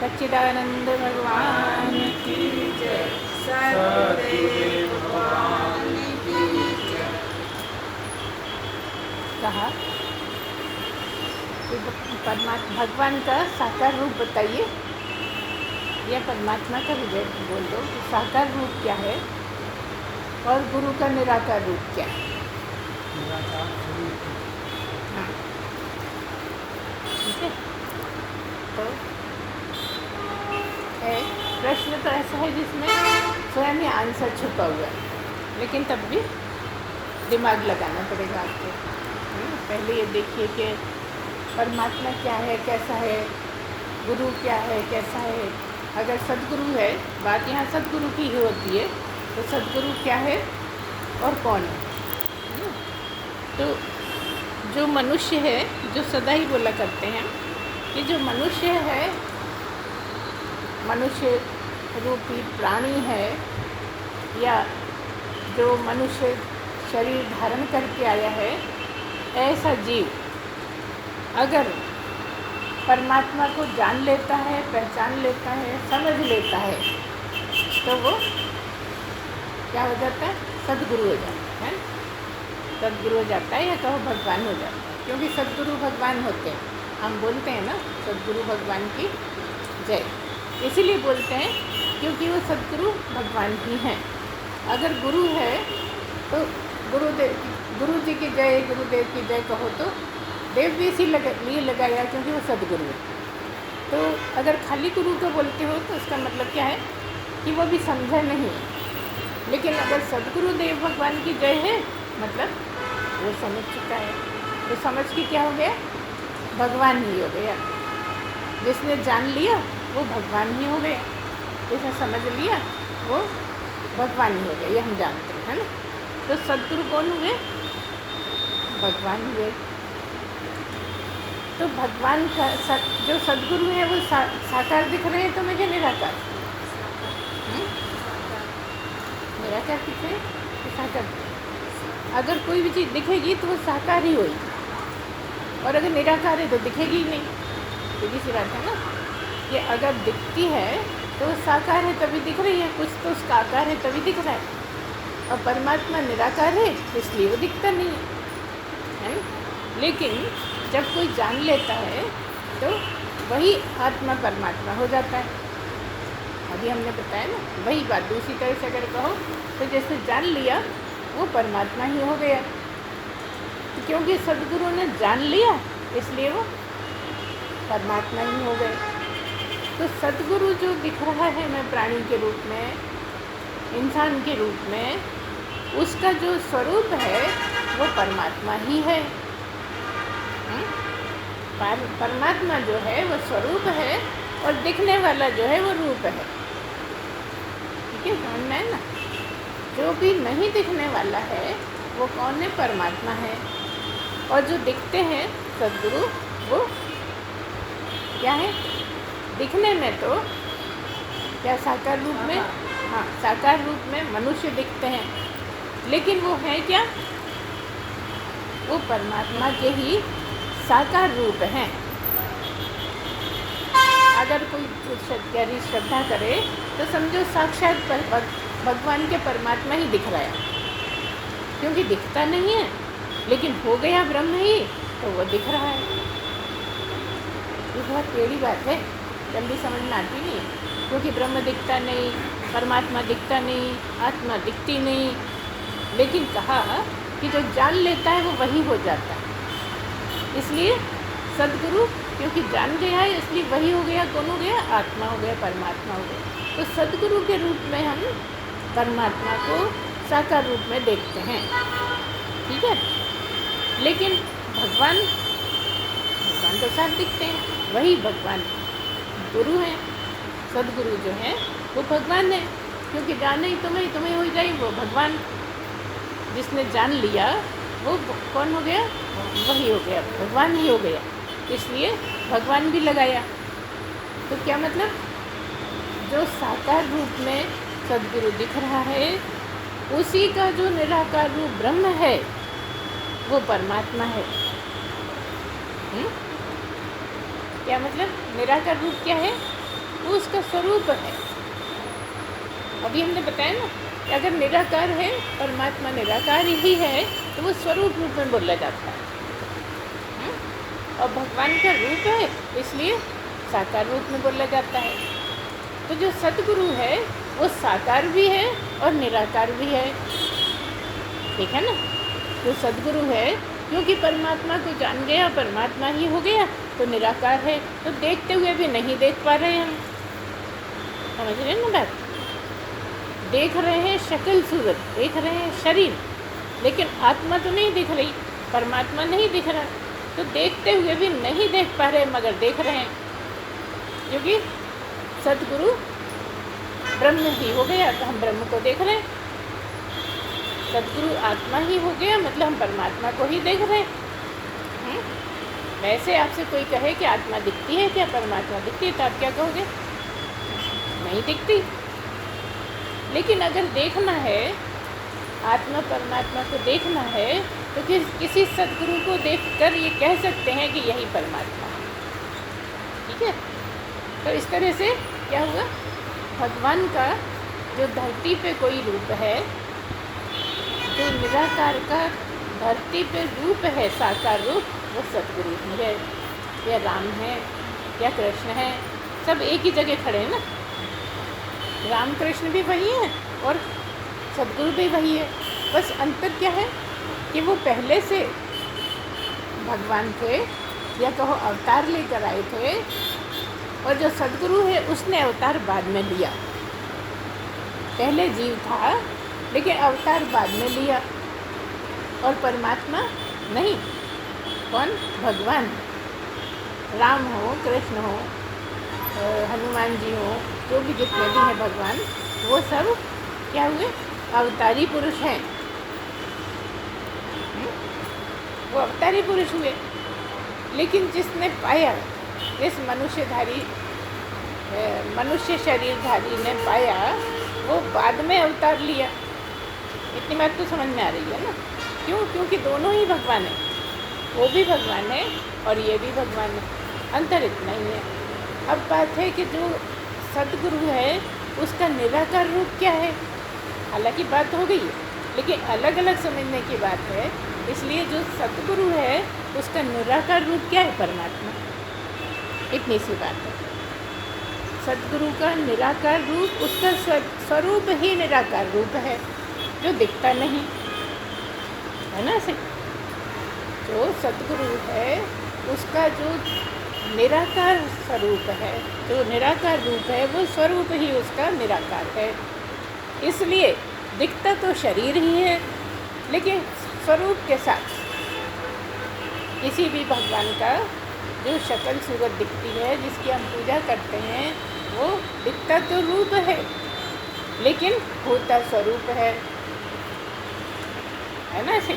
सच्चिदानंद भगवान की जय। सर्वदेव भगवान की जय। कहा कि परमात्मा भगवान का साकार रूप बताइए, या परमात्मा का भी बोल दो कि साकार रूप क्या है और गुरु का निराकार रूप क्या है। हाँ, ठीक है। तो प्रश्न तो ऐसा है जिसमें स्वयं ही आंसर छुपा हुआ है, लेकिन तब भी दिमाग लगाना पड़ेगा आपको। पहले ये देखिए कि परमात्मा क्या है, कैसा है, गुरु क्या है, कैसा है। अगर सद्गुरु है, बात यहाँ सद्गुरु की ही होती है, तो सद्गुरु क्या है और कौन है। तो जो मनुष्य है, जो सदा ही बोला करते हैं कि जो मनुष्य है, मनुष्य रूपी प्राणी है, या जो मनुष्य शरीर धारण करके आया है, ऐसा जीव अगर परमात्मा को जान लेता है, पहचान लेता है, समझ लेता है, तो वो क्या हो जाता है? सद्गुरु हो जाता है। सद्गुरु हो जाता है, या कहो भगवान हो जाता है, क्योंकि सद्गुरु भगवान होते हैं। हम बोलते हैं ना, सद्गुरु भगवान की जय, इसीलिए बोलते हैं क्योंकि वो सद्गुरु भगवान ही हैं। अगर गुरु है तो गुरु जी की जय, गुरुदेव की जय कहो तो देव भी इसीलिए लगाया क्योंकि वो सद्गुरु है। तो अगर खाली गुरु को बोलते हो तो उसका मतलब क्या है कि वो भी समझा नहीं। लेकिन अगर सद्गुरु देव भगवान की जय है, मतलब वो समझ चुका है। तो समझ के क्या हो गया? भगवान ही हो गया। जिसने जान लिया वो भगवान ही हो गया, जिसने समझ लिया वो भगवान ही हो गया, ये हम जानते हैं, है ना। तो सद्गुरु कौन हुए? भगवान हुए। तो भगवान का जो सद्गुरु है वो साकार दिख रहे हैं तो मुझे निराकार, निराकार दिख रहे हैं, साकार। अगर कोई भी चीज़ दिखेगी तो वो साकार ही होगी, और अगर निराकार है तो दिखेगी ही नहीं। सीधी सी बात है ना, कि अगर दिखती है तो साकार है तभी दिख रही है, कुछ तो उसका आकार है तभी दिख रहा है। और परमात्मा निराकार है इसलिए वो दिखता नहीं है। लेकिन जब कोई जान लेता है तो वही आत्मा परमात्मा हो जाता है। अभी हमने बताया ना, वही बात दूसरी तरह से अगर कहो तो जैसे जान लिया वो परमात्मा ही हो गया, तो क्योंकि सद्गुरु ने जान लिया इसलिए वो परमात्मा ही हो गए। तो सद्गुरु जो दिख रहा है मैं प्राणी के रूप में, इंसान के रूप में, उसका जो स्वरूप है वो परमात्मा ही है। परमात्मा जो है वो स्वरूप है, और दिखने वाला जो है वो रूप है। ठीक है, समझ में है ना। जो भी नहीं दिखने वाला है वो कौन है? परमात्मा है। और जो दिखते हैं सद्गुरु, वो क्या है? दिखने में तो क्या साकार रूप में, हाँ, साकार रूप में मनुष्य दिखते हैं, लेकिन वो है क्या? वो परमात्मा के ही साकार रूप हैं। अगर कोई गहरी श्रद्धा करे तो समझो साक्षात भगवान के परमात्मा ही दिख रहा है, क्योंकि दिखता नहीं है लेकिन हो गया ब्रह्म ही, तो वो दिख रहा है। ये बहुत टेढ़ी बात है, जल्दी समझ में आती नहीं है, क्योंकि ब्रह्म दिखता नहीं, परमात्मा दिखता नहीं, आत्मा दिखती नहीं। लेकिन कहा कि जो जान लेता है वो वही हो जाता है। इसलिए सद्गुरु क्योंकि जान गया है इसलिए वही हो गया। कौन हो गया? आत्मा हो गया, परमात्मा हो गया। तो सद्गुरु के रूप में हम परमात्मा को साकार रूप में देखते हैं, ठीक है। लेकिन भगवान तो साथ दिखते हैं, वही भगवान गुरु हैं। सद्गुरु जो है वो भगवान है, क्योंकि जाने ही तुम्हें हो जाए वो भगवान। जिसने जान लिया वो कौन हो गया? वही हो गया, भगवान ही हो गया। इसलिए भगवान भी लगाया। तो क्या मतलब? जो साकार रूप में सद्गुरु दिख रहा है, उसी का जो निराकार रूप ब्रह्म है वो परमात्मा है। क्या मतलब? निराकार रूप क्या है? वो उसका स्वरूप है। अभी हमने बताया ना कि अगर निराकार है, परमात्मा निराकार ही है, तो वो स्वरूप रूप में बोला जाता है। और भगवान का रूप है, इसलिए साकार रूप में बोला जाता है। तो जो सद्गुरु है वो साकार भी है और निराकार भी है, ठीक है ना। जो सद्गुरु है, क्योंकि परमात्मा को जान गया, परमात्मा ही हो गया, तो निराकार है। तो देखते हुए भी नहीं देख पा रहे हम, समझ रहे हैं ना बात। देख रहे हैं शक्ल सूरत, देख रहे हैं शरीर, लेकिन आत्मा तो नहीं दिख रही, परमात्मा नहीं दिख रहा। तो देखते हुए भी नहीं देख पा रहे, मगर देख रहे हैं, क्योंकि सद्गुरु ब्रह्म ही हो गया, तो हम ब्रह्म को देख रहे हैं। सद्गुरु आत्मा ही हो गया, मतलब हम परमात्मा को ही देख रहे हैं। वैसे आपसे कोई कहे कि आत्मा दिखती है क्या, परमात्मा दिखती है, तो आप क्या कहोगे? नहीं दिखती। लेकिन अगर देखना है, आत्मा परमात्मा को देखना है, तो किसी सद्गुरु को देखकर ये कह सकते हैं कि यही परमात्मा है, ठीक है। तो इस तरह से क्या हुआ, भगवान का जो धरती पे कोई रूप है, जो निराकार का धरती पे रूप है, साकार रूप, वो सद्गुरु ही है, या राम है या कृष्ण है, सब एक ही जगह खड़े हैं ना। राम कृष्ण भी वही है और सद्गुरु भी वही है। बस अंतर क्या है कि वो पहले से भगवान थे, या कहो अवतार लेकर आए थे, और जो सद्गुरु है उसने अवतार बाद में लिया। पहले जीव था, लेकिन अवतार बाद में लिया। और परमात्मा नहीं, कौन? भगवान। राम हो, कृष्ण हो, हनुमान जी हो, जो भी जितने भी हैं भगवान, वो सब क्या हुए? अवतारी पुरुष हैं। वो अवतारी पुरुष हुए। लेकिन जिसने पाया, जिस मनुष्य शरीरधारी ने पाया, वो बाद में अवतार लिया। इतनी बात तो समझ में आ रही है ना। क्यों? क्योंकि दोनों ही भगवान हैं। वो भी भगवान है और ये भी भगवान है, अंतर इतना ही है। अब बात है कि जो सद्गुरु है उसका निराकार रूप क्या है। हालांकि बात हो गई है, लेकिन अलग अलग समझने की बात है। इसलिए जो सद्गुरु है उसका निराकार रूप क्या है? परमात्मा। इतनी सी बात है। सद्गुरु का निराकार रूप, उसका स्वरूप ही निराकार रूप है, जो दिखता नहीं है ना। से जो सद्गुरु है उसका जो निराकार स्वरूप है, जो निराकार रूप है, वो स्वरूप ही उसका निराकार है। इसलिए दिखता तो शरीर ही है, लेकिन स्वरूप के साथ किसी भी भगवान का जो शक्ल सूरत दिखती है, जिसकी हम पूजा करते हैं, वो दिखता तो रूप है, लेकिन होता स्वरूप है ना। ऐसे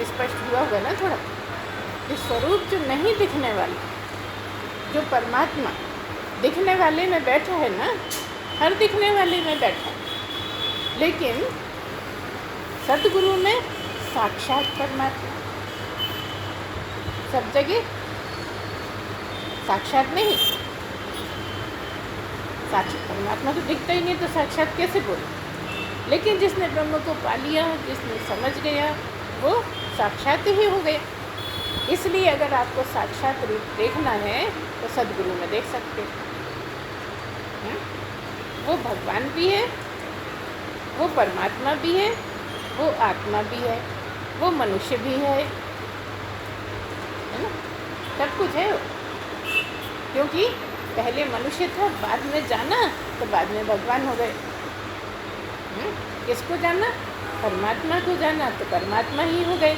स्पष्ट हुआ होगा ना थोड़ा। कि स्वरूप जो नहीं दिखने वाला, जो परमात्मा दिखने वाले में बैठा है ना, हर दिखने वाले में बैठा है, लेकिन सद्गुरु में साक्षात परमात्मा सब जगह साक्षात नहीं। साक्षात परमात्मा तो दिखता ही नहीं, तो साक्षात कैसे बोले? लेकिन जिसने ब्रह्म को पा लिया, जिसने समझ गया, वो साक्षात ही हो गया। इसलिए अगर आपको साक्षात रूप देखना है तो सद्गुरु में देख सकते हैं। वो भगवान भी है, वो परमात्मा भी है, वो आत्मा भी है, वो मनुष्य भी है ना। सब कुछ है वो। क्योंकि पहले मनुष्य था, बाद में जाना, तो बाद में भगवान हो गए। किसको जाना? परमात्मा को जाना, तो परमात्मा ही हो गए।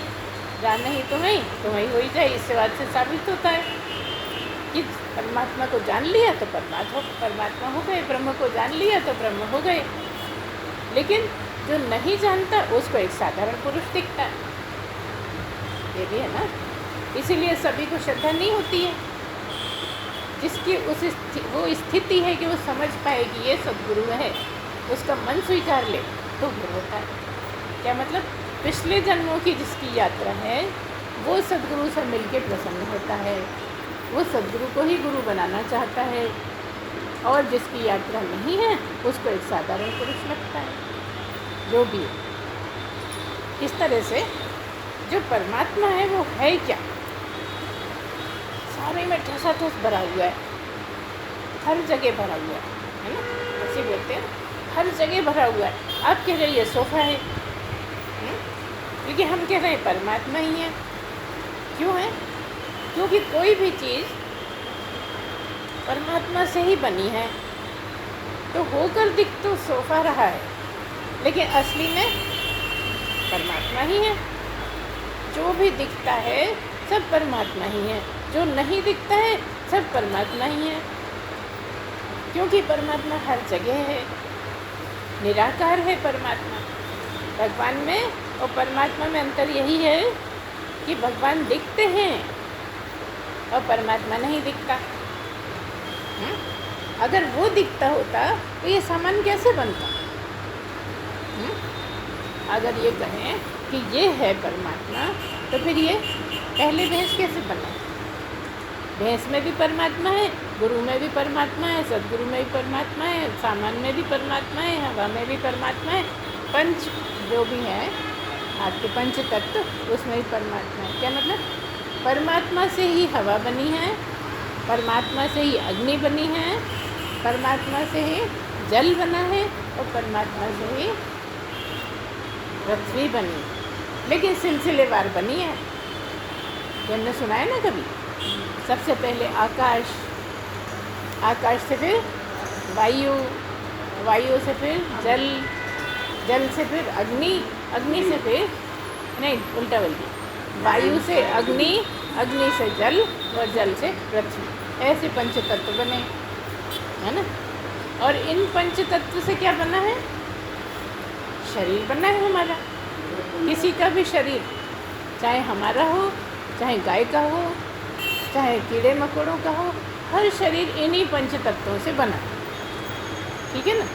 जाना ही तो वही हो ही जाए। इससे बात से साबित होता है कि परमात्मा को जान लिया तो परमात्मा हो गए, ब्रह्म को जान लिया तो ब्रह्म हो गए। लेकिन जो नहीं जानता उसको एक साधारण पुरुष दिखता है, ये भी है ना। इसीलिए सभी को श्रद्धा नहीं होती है। जिसकी वो स्थिति है कि वो समझ पाएगी ये सद्गुरु है, उसका मन स्वीकार ले, तो फिर होता है। क्या मतलब? पिछले जन्मों की जिसकी यात्रा है, वो सद्गुरु से मिलके प्रसन्न होता है, वो सद्गुरु को ही गुरु बनाना चाहता है, और जिसकी यात्रा नहीं है उसको एक साधारण पुरुष लगता है। जो भी है, इस तरह से जो परमात्मा है वो है क्या, सारे में ठसाठस भरा हुआ है, हर जगह भरा हुआ है ना, ऐसे बोलते हैं, हर जगह भरा हुआ है। आप कह रहे हैं ये सोफ़ा है, लेकिन हम कह रहे हैं परमात्मा ही है। क्यों है? क्योंकि कोई भी चीज़ परमात्मा से ही बनी है, तो होकर दिख तो सोफ़ा रहा है, लेकिन असली में परमात्मा ही है। जो भी दिखता है सब परमात्मा ही है, जो नहीं दिखता है सब परमात्मा ही है। क्योंकि परमात्मा हर जगह है, निराकार है परमात्मा। भगवान में और परमात्मा में अंतर यही है कि भगवान दिखते हैं और परमात्मा नहीं दिखता। अगर वो दिखता होता तो ये सामान कैसे बनता? अगर ये कहें कि ये है परमात्मा, तो फिर ये पहले भैंस कैसे बना? भैंस में भी परमात्मा है, गुरु में भी परमात्मा है, सदगुरु में भी परमात्मा है, सामान में भी परमात्मा है, हवा में भी परमात्मा है, पंच जो भी है आपके पंच तत्व उसमें भी परमात्मा है। क्या मतलब? परमात्मा से ही हवा बनी है, परमात्मा से ही अग्नि बनी है, परमात्मा से ही जल बना है और परमात्मा से ही पृथ्वी बनी, लेकिन सिलसिलेवार बनी है। हमने सुना है ना कभी, सबसे पहले आकाश, आकाश से फिर वायु, वायु से फिर जल, जल से फिर अग्नि, अग्नि से फिर नहीं उल्टा बल्कि वायु से अग्नि, अग्नि से जल और जल से पृथ्वी, ऐसे पंच तत्व बने, है ना। और इन पंच तत्व से क्या बना है? शरीर बना है हमारा। किसी का भी शरीर, चाहे हमारा हो, चाहे गाय का हो, चाहे कीड़े मकोड़ों का हो, हर शरीर इन्हीं पंच तत्वों से बना, ठीक है ना।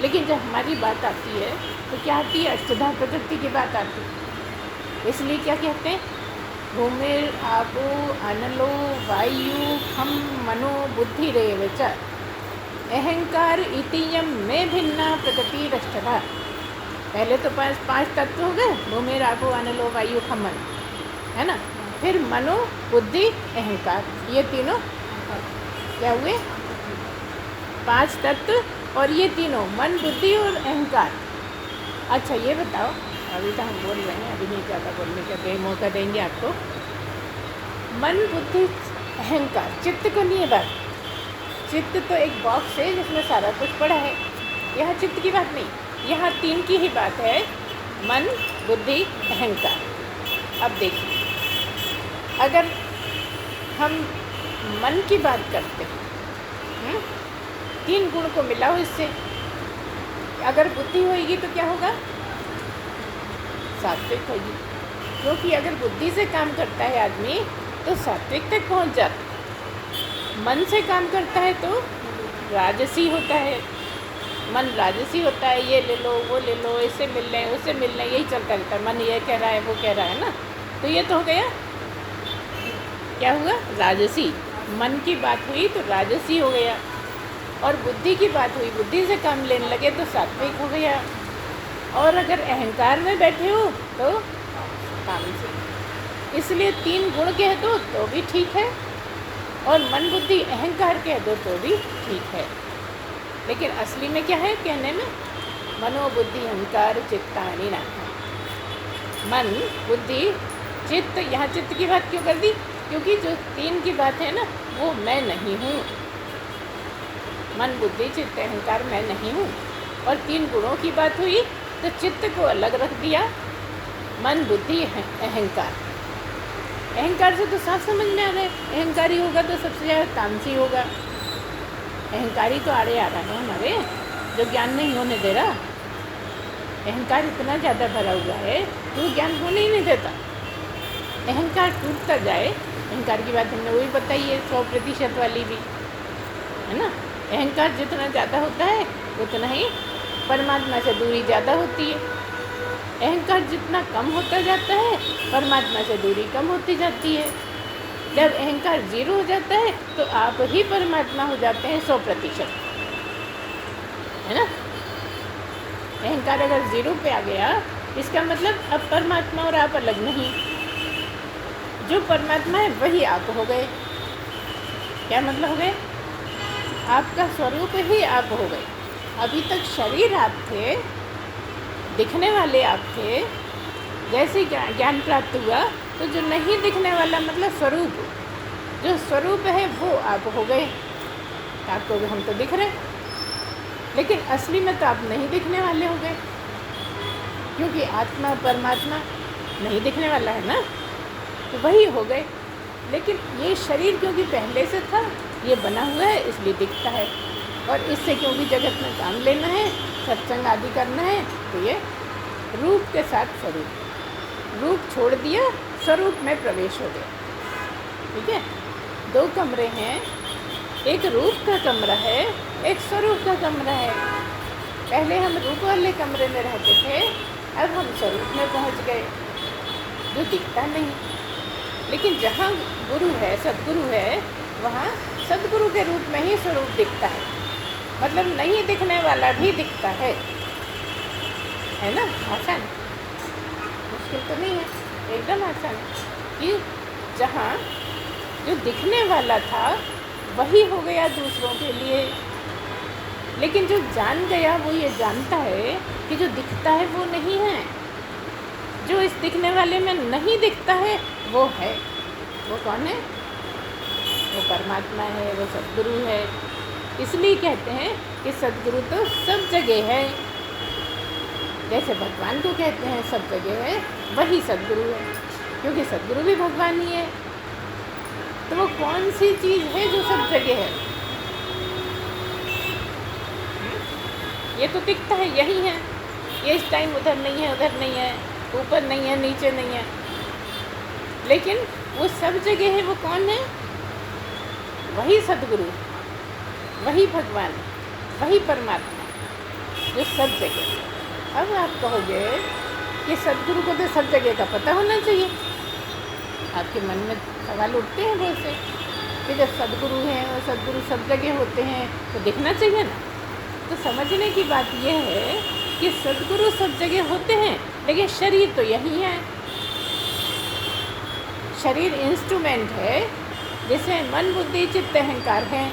लेकिन जब हमारी बात आती है तो क्या आती है? अष्टधा प्रकृति की बात आती है। इसलिए क्या कहते हैं? भूमिर आपो अनलो वायु खम मनो बुद्धि रेव च अहंकार इतियम में भिन्ना प्रकृति अष्टधा। पहले तो पांच तत्व हो गए, भूमिर आपो अनलो वायु खम मन, है ना। फिर मनो बुद्धि अहंकार, ये तीनों क्या हुए? पांच तत्व और ये तीनों मन बुद्धि और अहंकार। अच्छा ये बताओ, अभी तो हम बोल रहे हैं, अभी नहीं ज़्यादा बोलने का दे मौका देंगे आपको। मन बुद्धि अहंकार, चित्त को नहीं है बात। चित्त तो एक बॉक्स है जिसमें सारा कुछ पड़ा है, यहाँ चित्त की बात नहीं, यहाँ तीन की ही बात है, मन बुद्धि अहंकार। अब देखिए, अगर हम मन की बात करते हैं, तीन गुण को मिलाओ इससे, अगर बुद्धि होगी तो क्या होगा? सात्विक होगी। क्योंकि अगर बुद्धि से काम करता है आदमी तो सात्विक तक पहुंच जाता, मन से काम करता है तो राजसी होता है। मन राजसी होता है, ये ले लो वो ले लो, इससे मिल रहे उससे मिल रहे, यही चलता रहता है। मन ये कह रहा है वो कह रहा है ना, तो ये तो हो गया, क्या हुआ? राजसी। मन की बात हुई तो राजसी हो गया, और बुद्धि की बात हुई, बुद्धि से काम लेने लगे तो सात्विक हो गया। और अगर अहंकार में बैठे हो तो तामसिक। इसलिए तीन गुण कह दो तो भी ठीक है, और मन बुद्धि अहंकार कह दो तो भी ठीक है। लेकिन असली में क्या है कहने में? मनोबुद्धि अहंकार चित्तानि नाम। मन बुद्धि चित्त, यहाँ चित्त की बात क्यों कर दी? क्योंकि जो तीन की बात है ना, वो मैं नहीं हूँ। मन बुद्धि चित्त अहंकार मैं नहीं हूँ। और तीन गुणों की बात हुई तो चित्त को अलग रख दिया, मन बुद्धि अहंकार। अहंकार से तो साफ समझ में आ रहा है, अहंकारी होगा तो सबसे ज़्यादा तामसी होगा। अहंकारी तो आड़े आ रहा है हमारे, जो ज्ञान नहीं होने दे रहा। अहंकार इतना ज़्यादा भरा हुआ है तो ज्ञान होने ही नहीं देता। अहंकार टूटता जाए, अहंकार की बात हमने वही बताई है, 100% वाली भी, है ना। अहंकार जितना ज़्यादा होता है उतना ही परमात्मा से दूरी ज़्यादा होती है। अहंकार जितना कम होता जाता है, परमात्मा से दूरी कम होती जाती है। जब अहंकार 0 हो जाता है तो आप ही परमात्मा हो जाते हैं 100%, है ना। अहंकार अगर 0 पे आ गया, इसका मतलब अब परमात्मा और आप अलग नहीं, जो परमात्मा है वही आप हो गए। क्या मतलब हो गए? आपका स्वरूप ही आप हो गए। अभी तक शरीर आप थे, दिखने वाले आप थे। जैसे ज्ञान प्राप्त हुआ तो जो नहीं दिखने वाला मतलब स्वरूप, जो स्वरूप है वो आप हो गए। आपको हम तो दिख रहे, लेकिन असली में तो आप नहीं दिखने वाले हो गए, क्योंकि आत्मा परमात्मा नहीं दिखने वाला है ना, तो वही हो गए। लेकिन ये शरीर क्योंकि पहले से था, ये बना हुआ है इसलिए दिखता है, और इससे क्योंकि जगत में काम लेना है, सत्संग आदि करना है, तो ये रूप के साथ स्वरूप, रूप छोड़ दिया, स्वरूप में प्रवेश हो गया। ठीक है, 2 कमरे हैं, एक रूप का कमरा है, एक स्वरूप का कमरा है। पहले हम रूप वाले कमरे में रहते थे, अब हम स्वरूप में पहुंच गए, जो दिखता नहीं। लेकिन जहाँ गुरु है, सद्गुरु है, वहाँ सद्गुरु के रूप में ही स्वरूप दिखता है। मतलब नहीं दिखने वाला भी दिखता है ना। आसान, मुश्किल तो नहीं है, एकदम आसान है कि जहाँ जो दिखने वाला था वही हो गया दूसरों के लिए। लेकिन जो जान गया वो ये जानता है कि जो दिखता है वो नहीं है, जो इस दिखने वाले में नहीं दिखता है वो है। वो कौन है? वो परमात्मा है, वो सद्गुरु है। इसलिए कहते हैं कि सद्गुरु तो सब जगह है। जैसे भगवान को कहते हैं सब जगह है, वही सद्गुरु है, क्योंकि सद्गुरु भी भगवान ही है। तो वो कौन सी चीज़ है जो सब जगह है? ये तो दिखता है, यही है। ये इस टाइम उधर नहीं है, उधर नहीं है, ऊपर नहीं है, नीचे नहीं है, लेकिन वो सब जगह है। वो कौन है? वही सद्गुरु, वही भगवान, वही परमात्मा, जो सब जगह है। अब आप कहोगे कि सद्गुरु को तो सब जगह का पता होना चाहिए। आपके मन में सवाल उठते हैं बहुत से कि जब सद्गुरु हैं और सद्गुरु सब जगह होते हैं तो दिखना चाहिए ना। तो समझने की बात यह है कि सद्गुरु सब जगह होते हैं, लेकिन शरीर तो यही है। शरीर इंस्ट्रूमेंट है, जिसमें मन बुद्धि चित्त अहंकार है।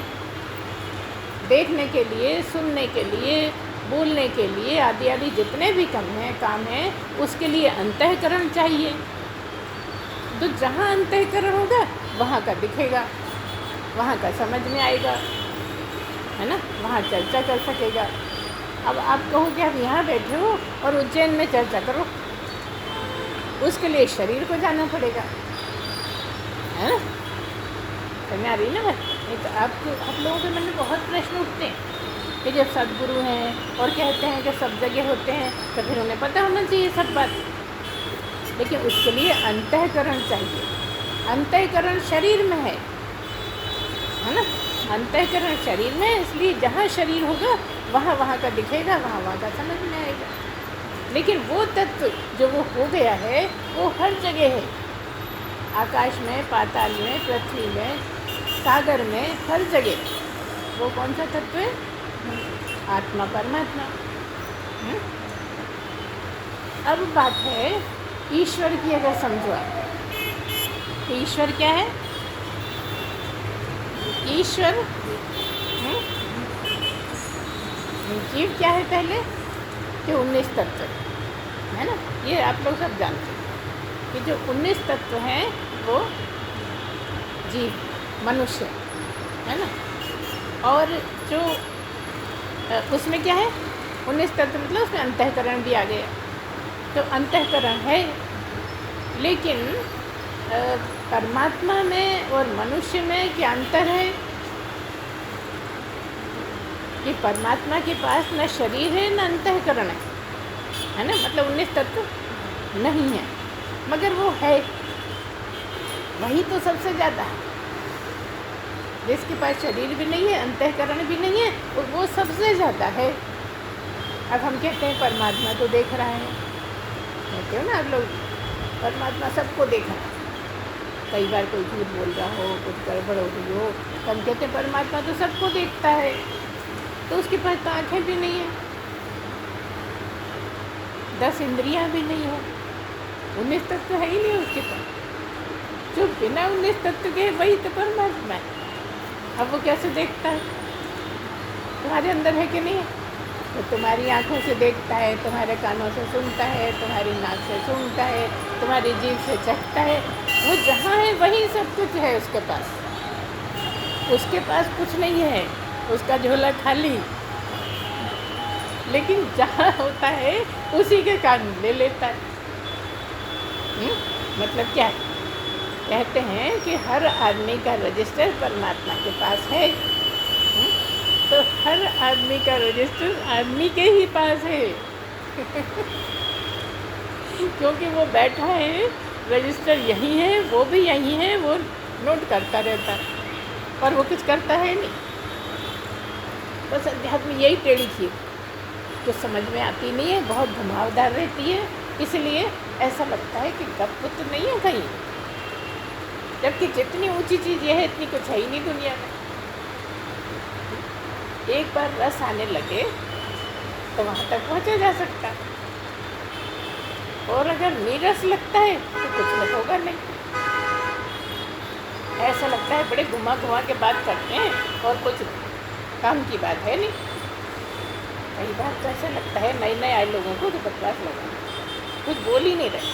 देखने के लिए, सुनने के लिए, बोलने के लिए आदि आदि जितने भी काम हैं, उसके लिए अंतःकरण चाहिए। तो जहाँ अंतःकरण होगा वहाँ का दिखेगा, वहाँ का समझ में आएगा, है ना, वहाँ चर्चा कर सकेगा। अब आप कहो कि आप यहाँ बैठे हो और उज्जैन में चर्चा करो, उसके लिए शरीर को जाना पड़ेगा, है ना। समझ आ रही ना बात? नहीं तो आप लोगों के मन में बहुत प्रश्न उठते हैं कि जब सद्गुरु हैं और कहते हैं कि सब जगह होते हैं, तो फिर उन्हें पता होना चाहिए सब बात। लेकिन उसके लिए अंतःकरण चाहिए। अंतःकरण शरीर में है ना। अंतःकरण शरीर में, इसलिए जहाँ शरीर होगा वहाँ का दिखेगा, वहाँ का समझ में आएगा। लेकिन वो तत्व जो वो हो गया है वो हर जगह है, आकाश में, पाताल में, पृथ्वी में, सागर में, हर जगह। वो कौन सा तत्व है? आत्मा, परमात्मा। अब बात है ईश्वर की। अगर समझो आप, ईश्वर क्या है? ईश्वर जीव क्या है? पहले कि 19 तत्व है ना, ये आप लोग सब जानते हैं कि जो 19 तत्व हैं वो जीव, मनुष्य, है ना। और जो उसमें क्या है? 19 तत्व मतलब उसमें अंतःकरण भी आ गया। तो अंतःकरण है, लेकिन परमात्मा में और मनुष्य में क्या अंतर है? कि परमात्मा के पास न शरीर है न अंतःकरण है ना। मतलब 19 तत्व नहीं है, मगर वो है, वही तो सबसे ज़्यादा है। जिसके पास शरीर भी नहीं है, अंतःकरण भी नहीं है, और वो सबसे ज़्यादा है। अब हम कहते हैं परमात्मा तो देख रहा है, कहते हो ना आप लोग, परमात्मा सबको देख रहा है। कई बार कोई झूठ बोल रहा हो, कुछ गड़बड़ हो रही हो, तो हम कहते हैं परमात्मा तो सबको देखता है, तो उसके पास तो आँखें भी नहीं है, 10 इंद्रियां भी नहीं हो, 19 तत्व है ही नहीं उसके पास। जो बिना 19 तत्व के वही तो परमात्मा है। अब वो कैसे देखता है? तुम्हारे अंदर है कि नहीं है? तो तुम्हारी आँखों से देखता है, तुम्हारे कानों से सुनता है, तुम्हारी नाक से सूंघता है, तुम्हारी जीभ से चखता है। वो जहाँ है वहीं सब कुछ है उसके पास। उसके पास कुछ नहीं है, उसका झोला खाली, लेकिन जहाँ होता है उसी के कान ले लेता है। मतलब क्या है? कहते हैं कि हर आदमी का रजिस्टर परमात्मा के पास है। तो हर आदमी का रजिस्टर आदमी के ही पास है क्योंकि वो बैठा है, रजिस्टर यही है, वो भी यही है, वो नोट करता रहता है और वो कुछ करता है नहीं। बस अध्यात्म यही टेढ़ी थी जो समझ में आती नहीं है, बहुत घुमावदार रहती है, इसलिए ऐसा लगता है कि गप तो नहीं है कहीं, जबकि जितनी ऊंची चीज़ ये है इतनी कुछ है ही नहीं दुनिया में। एक बार रस आने लगे तो वहाँ तक पहुँचा जा सकता है, और अगर नीरस लगता है तो कुछ नहीं होगा नहीं। ऐसा लगता है बड़े घुमा घुमा के बात करते हैं और कुछ काम की बात है नहीं। कई बार तो ऐसा लगता है नए नए आए लोगों को तो बकवास लगा, कुछ बोल ही नहीं रहे,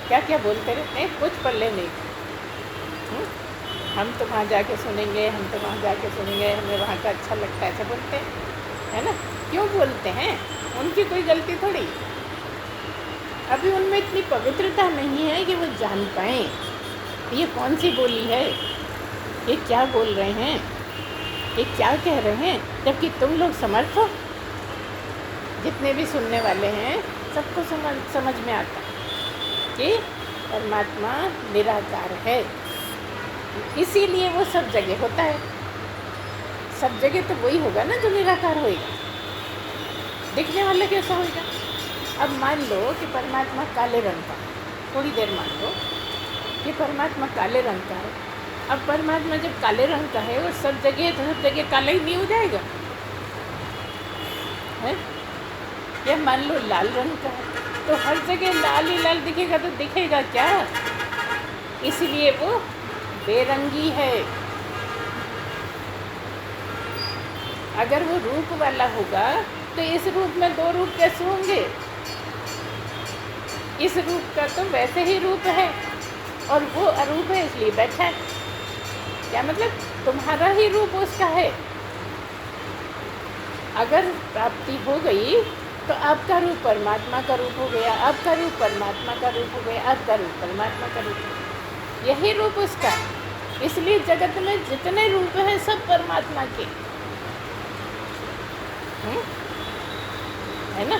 क्या क्या बोलते रहते हैं, कुछ पल्ले नहीं। हम तो वहाँ जाके सुनेंगे, हम तो वहाँ जाके सुनेंगे, हमें वहाँ का अच्छा लगता है, ऐसा बोलते हैं, है ना? क्यों बोलते हैं? उनकी कोई गलती थोड़ी। अभी उनमें इतनी पवित्रता नहीं है कि वो जान पाएँ ये कौन सी बोली है, ये क्या बोल रहे हैं, ये क्या कह रहे हैं, जबकि तुम लोग समर्थ हो। जितने भी सुनने वाले हैं सबको समझ में आता है कि परमात्मा निराकार है, इसीलिए वो सब जगह होता है। सब जगह तो वही होगा ना जो निराकार होएगा, दिखने वाला कैसा होएगा? अब मान लो कि परमात्मा काले रंग का, थोड़ी देर मान लो कि परमात्मा काले रंग का है। अब परमात्मा जब काले रंग का है और सब जगह तो सब जगह काला ही नहीं हो जाएगा, है? या मान लो लाल रंग का है तो हर जगह लाल ही लाल दिखेगा, तो दिखेगा क्या? इसलिए वो बेरंगी है। अगर वो रूप वाला होगा तो इस रूप में दो रूप कैसे होंगे? इस रूप का तो वैसे ही रूप है और वो अरूप है इसलिए बैठा है। क्या मतलब? तुम्हारा ही रूप उसका है। अगर प्राप्ति हो गई तो आपका रूप परमात्मा का रूप हो गया, आपका रूप परमात्मा का रूप हो गया, आपका रूप परमात्मा का रूप हो गया, यही रूप उसका। इसलिए जगत में जितने रूप हैं सब परमात्मा के, है ना?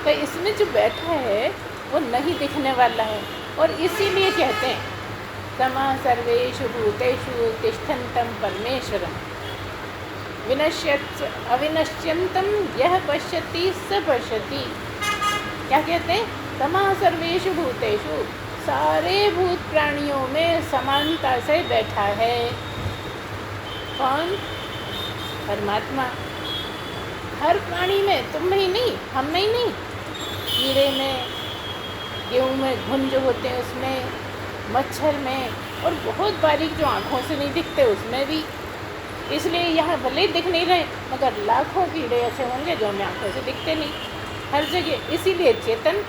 तो इसमें जो बैठा है वो नहीं दिखने वाला है, और इसीलिए कहते हैं समा सर्वेषु भूतेषु तिष्ठन्तं परमेश्वरम् अविनश्यन्तं यः पश्यति स पश्यति। क्या कहते हैं? समा सर्वेषु भूतेषु, सारे भूत प्राणियों में समानता से बैठा है। कौन? परमात्मा। हर प्राणी में, तुम में ही नहीं, हम में ही नहीं, कीड़े में, गेहूँ में घुन जो होते हैं उसमें, मच्छर में, और बहुत बारीक जो आँखों से नहीं दिखते उसमें भी। इसलिए यहाँ भले ही दिख नहीं रहे मगर लाखों कीड़े ऐसे होंगे जो हमें आँखों से दिखते नहीं, हर जगह। इसीलिए चेतन,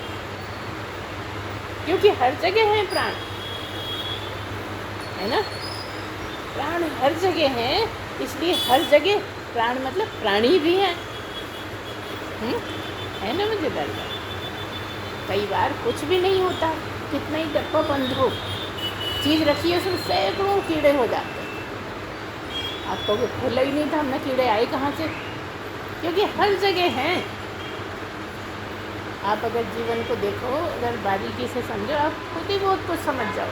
क्योंकि हर जगह है प्राण, है ना? प्राण हर जगह हैं, इसलिए हर जगह प्राण मतलब प्राणी भी हैं, है ना? मुझे डर लगा कई बार कुछ भी नहीं होता, कितना ही डब्बा बंद हो, चीज़ रखी है उसमें सैकड़ों कीड़े हो जाते हैं। आपको वो खुला ही नहीं था, हमने कीड़े आए कहाँ से? क्योंकि हर जगह हैं। आप अगर जीवन को देखो, अगर बारीकी से समझो, आप खुद ही बहुत कुछ समझ जाओ।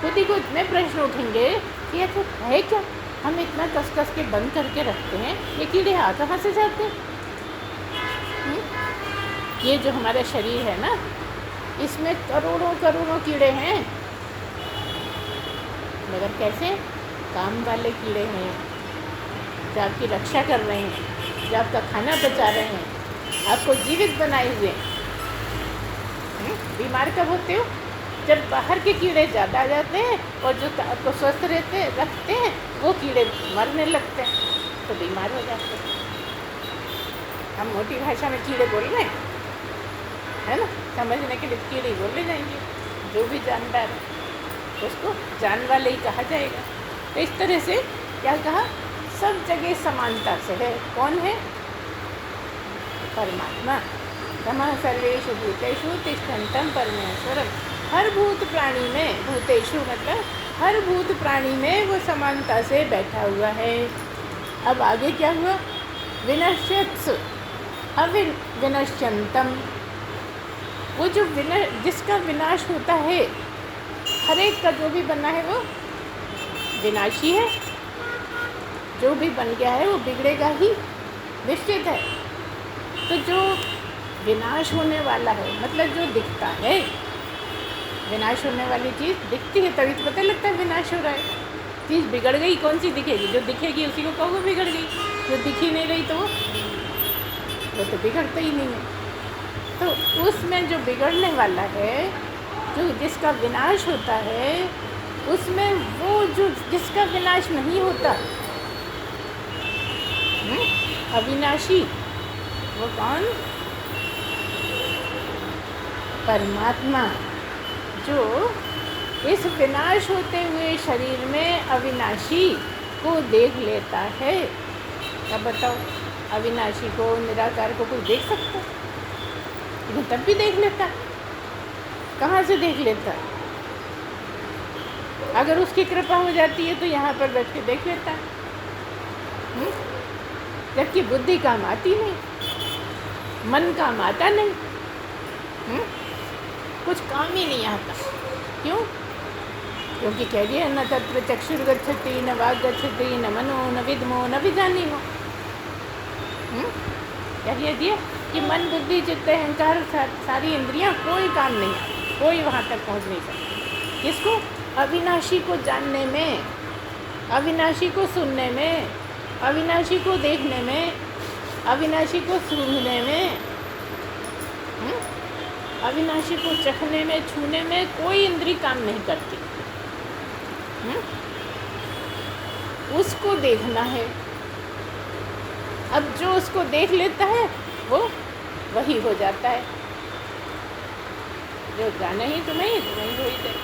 खुद ही को इतने प्रश्न उठेंगे कि ये तो है क्या, हम इतना कस कस के बंद करके रखते हैं, ये कीड़े आ कहाँ से जाते हैं? ये जो हमारा शरीर है ना, इसमें करोड़ों करोड़ों कीड़े हैं, मगर कैसे? काम वाले कीड़े हैं, जो आपकी रक्षा कर रहे हैं, जो आपका खाना बचा रहे हैं, आपको जीवित बनाए हुए हैं। बीमार कब होते हो? जब बाहर के कीड़े ज़्यादा आ जाते हैं और जो आपको स्वस्थ रखते हैं वो कीड़े मरने लगते हैं, तो बीमार हो जाते हैं। हम मोटी भाषा में कीड़े बोल रहे हैं, है ना? समझने के लिए कीड़े बोले जाएंगे। जो भी जानदार है उसको जान वाले ही कहा जाएगा। तो इस तरह से क्या कहा? सब जगह समानता से है। कौन है? परमात्मा। तमः सर्वेषु भूतेषु तिष्ठन्तं परमेश्वरम्। हर भूत प्राणी में, भूतेषु मतलब हर भूत प्राणी में वो समानता से बैठा हुआ है। अब आगे क्या हुआ? विनश्यत्सु अविनश्यन्तम। वो जो जिसका विनाश होता है, हर एक का जो भी बना है वो विनाशी है। जो भी बन गया है वो बिगड़ेगा ही, निश्चित है। तो जो विनाश होने वाला है, मतलब जो दिखता है, विनाश होने वाली चीज़ दिखती है तभी तो पता लगता है विनाश हो रहा है। चीज़ बिगड़ गई, कौन सी दिखेगी? जो दिखेगी उसी को कहोगे बिगड़ गई। जो दिख ही नहीं रही तो वो तो बिगड़ता ही नहीं है। तो उसमें जो बिगड़ने वाला है, जो जिसका विनाश होता है, उसमें वो जो जिसका विनाश नहीं होता, अविनाशी, वो कौन? परमात्मा, जो इस विनाश होते हुए शरीर में अविनाशी को देख लेता है। अब बताओ, अविनाशी को, निराकार को कोई देख सकता? लेकिन तब भी देख लेता। कहाँ से देख लेता? अगर उसकी कृपा हो जाती है तो यहाँ पर बैठ के देख लेता। जबकि बुद्धि काम आती नहीं, मन काम आता नहीं, कुछ काम ही नहीं आता। क्यों? क्योंकि कह दिया न तत्र चक्षुर्गच्छति न वाग गच्छति न मनो न विद्मो न विजानीमो। क्या कह दिया कि मन बुद्धि चित्त अहंकार सारी इंद्रियां कोई काम नहीं आती, कोई वहाँ तक पहुँच नहीं सकती। किसको? अविनाशी को जानने में, अविनाशी को सुनने में, अविनाशी को देखने में, अविनाशी को सूंघने में, अविनाशी को चखने में, छूने में कोई इंद्री काम नहीं करती। उसको देखना है। अब जो उसको देख लेता है वो वही हो जाता है। जो जाना ही तुम्हें ही हो ही गए।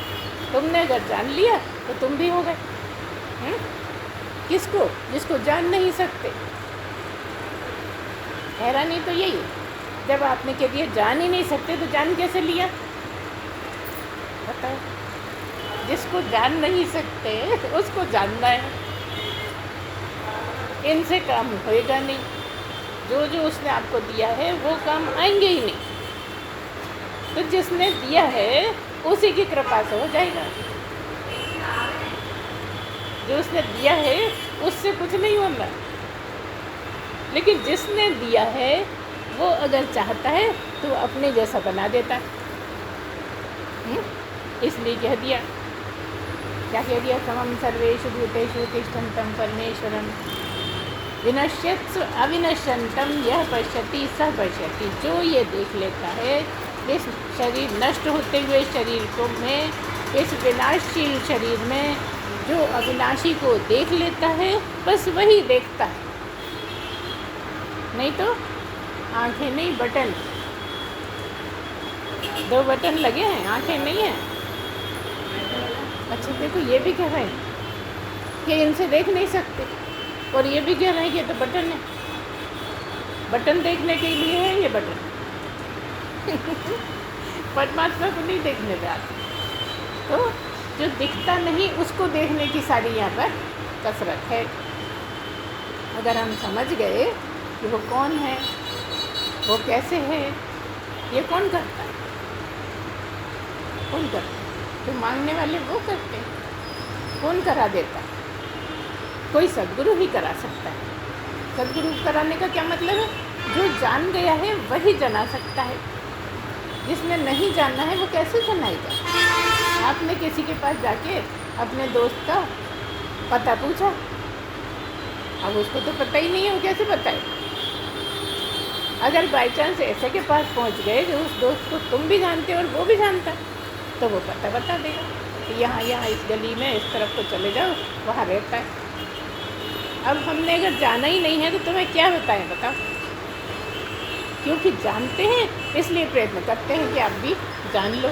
तुमने अगर जान लिया तो तुम भी हो गए। किसको? जिसको जान नहीं सकते। हैरानी तो यही है, जब आपने कह दिया जान ही नहीं सकते तो जान कैसे लिया? बताओ। जिसको जान नहीं सकते उसको जानना है। इनसे काम होएगा नहीं। जो जो उसने आपको दिया है वो काम आएंगे ही नहीं। तो जिसने दिया है उसी की कृपा से हो जाएगा। जो उसने दिया है उससे कुछ नहीं होना। लेकिन जिसने दिया है वो अगर चाहता है तो अपने जैसा बना देता है। इसलिए कह दिया, क्या कह दिया? समम सर्वेषु भूतेषु तिष्ठन्तं परमेश्वरम् विनश्यत्सु अविनश्यन्तं यः पश्यति सः पश्यति। जो ये देख लेता है इस शरीर नष्ट होते हुए शरीर को में, इस विनाशशील शरीर में जो अविनाशी को देख लेता है, बस वही देखता है। नहीं तो आंखें नहीं, बटन, 2 बटन लगे हैं, आंखें नहीं हैं। अच्छा देखो, ये भी कह रहे हैं कि इनसे देख नहीं सकते, और ये भी कह रहे हैं कि तो बटन है। बटन देखने के लिए है ये बटन। परमात्मा को नहीं देखने जाते। तो जो दिखता नहीं उसको देखने की सारी यहाँ पर कसरत है। अगर हम समझ गए कि वो कौन है, वो कैसे है, ये कौन करता है? कौन करता है? तो मांगने वाले वो करते हैं। कौन करा देता है? कोई सद्गुरु ही करा सकता है। सद्गुरु कराने का क्या मतलब है? जो जान गया है वही जना सकता है। जिसने नहीं जानना है वो कैसे जनाएगा? आपने किसी के पास जाके अपने दोस्त का पता पूछा। अब उसको तो पता ही नहीं है, वो कैसे बताए। अगर बाई चांस ऐसे के पास पहुंच गए जो उस दोस्त को तुम भी जानते हो और वो भी जानता, तो वो पता बता देगा कि यहाँ यहाँ इस गली में इस तरफ को चले जाओ, वहाँ रहता है। अब हमने अगर जाना ही नहीं है तो तुम्हें क्या बताएं, बताओ। क्योंकि जानते हैं इसलिए प्रयत्न करते हैं कि आप भी जान लो।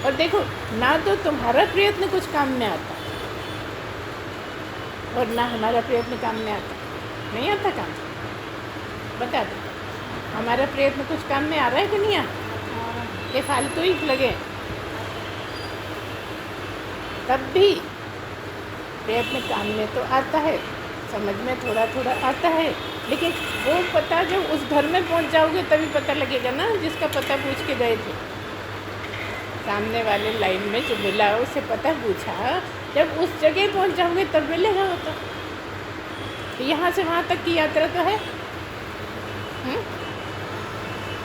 और देखो, ना तो तुम्हारा प्रयत्न कुछ काम में आता और ना हमारा प्रयत्न काम में आता। नहीं आता काम, बता दो। हमारा प्रयत्न कुछ काम में आ रहा है कि नहीं आ रहा? ये फालतू ही लगे। तब भी प्रयत्न काम में तो आता है, समझ में थोड़ा थोड़ा आता है, लेकिन वो पता जब उस घर में पहुंच जाओगे तभी पता लगेगा ना, जिसका पता पूछ के गए थे। सामने वाले लाइन में जो मिला उससे पता पूछा, जब उस जगह पहुंच जाओगे तब मिलेगा वो तो यहाँ से वहाँ तक की यात्रा तो है।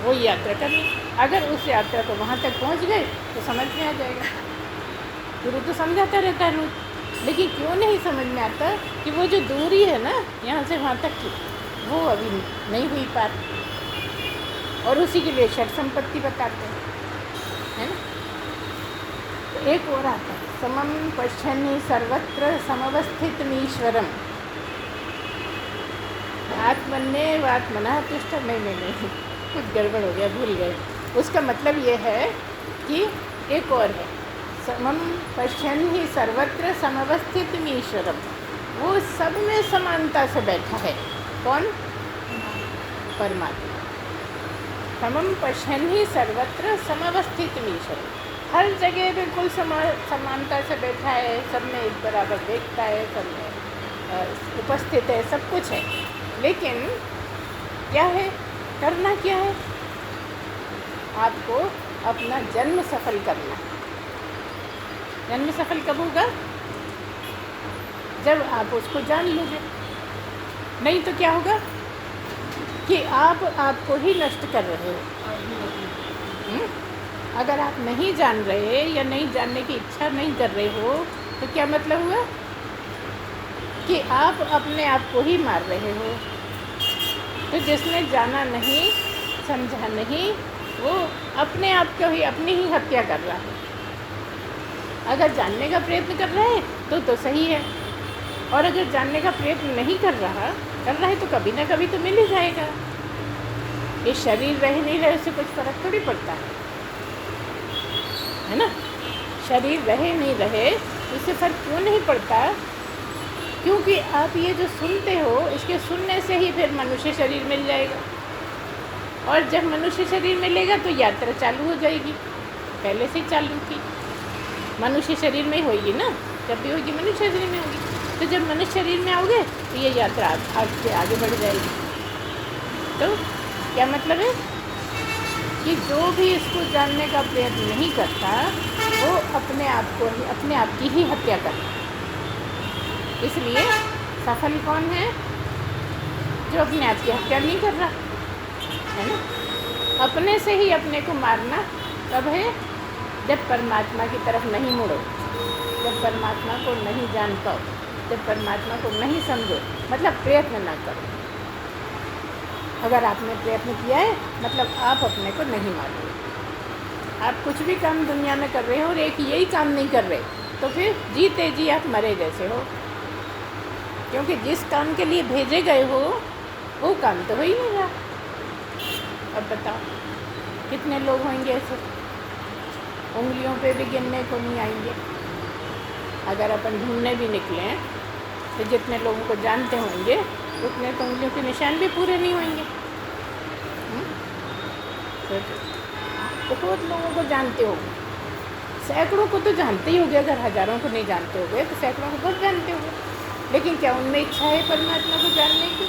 वो यात्रा करनी, अगर उस यात्रा को वहाँ तक पहुँच गए तो समझ में आ जाएगा। गुरु तो समझाता रहता है रोज, लेकिन क्यों नहीं समझ में आता कि वो जो दूरी है ना यहाँ से वहाँ तक की, वो अभी नहीं हुई पार। और उसी के लिए षट संपत्ति बताते हैं, है ना। तो एक और आता है, समम पश्यन्नि सर्वत्र समवस्थितमीश्वरम आत्मन्येव आत्मनः तुष्टः। नहीं, कुछ गड़बड़ हो गया, भूल गए। उसका मतलब ये है कि एक और है, समम पश्यन्हि सर्वत्र समवस्थितमीश्वरम, वो सब में समानता से बैठा है। कौन? परमात्मा। समम पश्यन्हि सर्वत्र समवस्थितमीश्वरम, हर जगह बिल्कुल समानता से बैठा है, सब में एक बराबर देखता है, सब में उपस्थित है, सब कुछ है। लेकिन क्या है, करना क्या है? आपको अपना जन्म सफल करना है। जन्म सफल कब होगा? जब आप उसको जान लोगे। नहीं तो क्या होगा कि आप आपको ही नष्ट कर रहे हो। अगर आप नहीं जान रहे या नहीं जानने की इच्छा नहीं कर रहे हो तो क्या मतलब हुआ कि आप अपने आप को ही मार रहे हो। तो जिसने जाना नहीं, समझा नहीं, वो अपने आप को ही, अपनी ही हत्या कर रहा है। अगर जानने का प्रयत्न कर रहा है तो सही है, और अगर जानने का प्रयत्न नहीं कर रहा है तो कभी ना कभी तो मिल ही जाएगा। ये शरीर रहे नहीं रहे उससे कुछ फ़र्क थोड़ी पड़ता है ना। शरीर रहे नहीं रहे उससे फ़र्क क्यों नहीं पड़ता? क्योंकि आप ये जो सुनते हो, इसके सुनने से ही फिर मनुष्य शरीर मिल जाएगा, और जब मनुष्य शरीर मिलेगा तो यात्रा चालू हो जाएगी। पहले से ही चालू थी, मनुष्य शरीर में ही होगी ना। जब भी होगी मनुष्य शरीर में होगी, तो जब मनुष्य शरीर में आओगे तो ये यात्रा आगे बढ़ जाएगी। तो क्या मतलब है कि जो भी इसको जानने का प्रयत्न नहीं करता वो अपने आप को ही, अपने आप की ही हत्या करता है। इसलिए सफल कौन है? जो अपने आप की हत्या नहीं कर रहा, है ना। अपने से ही अपने को मारना कब है? जब परमात्मा की तरफ नहीं मुड़ो, जब परमात्मा को नहीं जान पाओ, जब परमात्मा को नहीं समझो, मतलब प्रयत्न ना करो। अगर आपने प्रयत्न किया है मतलब आप अपने को नहीं मारोगे। आप कुछ भी काम दुनिया में कर रहे हो और एक यही काम नहीं कर रहे, तो फिर जीते जी आप मरे जैसे हो। क्योंकि जिस काम के लिए भेजे गए हो वो काम तो हो ही नहीं रहा। अब बताओ कितने लोग होंगे ऐसे, उंगलियों पे भी गिनने को नहीं आएंगे। अगर अपन ढूंढने भी निकलें तो जितने लोगों को जानते होंगे उतने तो उंगलियों के निशान भी पूरे नहीं होंगे। तो बहुत लोगों को जानते होंगे, सैकड़ों को तो जानते ही होंगे। अगर हज़ारों को नहीं जानते होंगे तो सैकड़ों को बहुत जानते होंगे। लेकिन क्या उनमें इच्छा है परमात्मा को जानने की?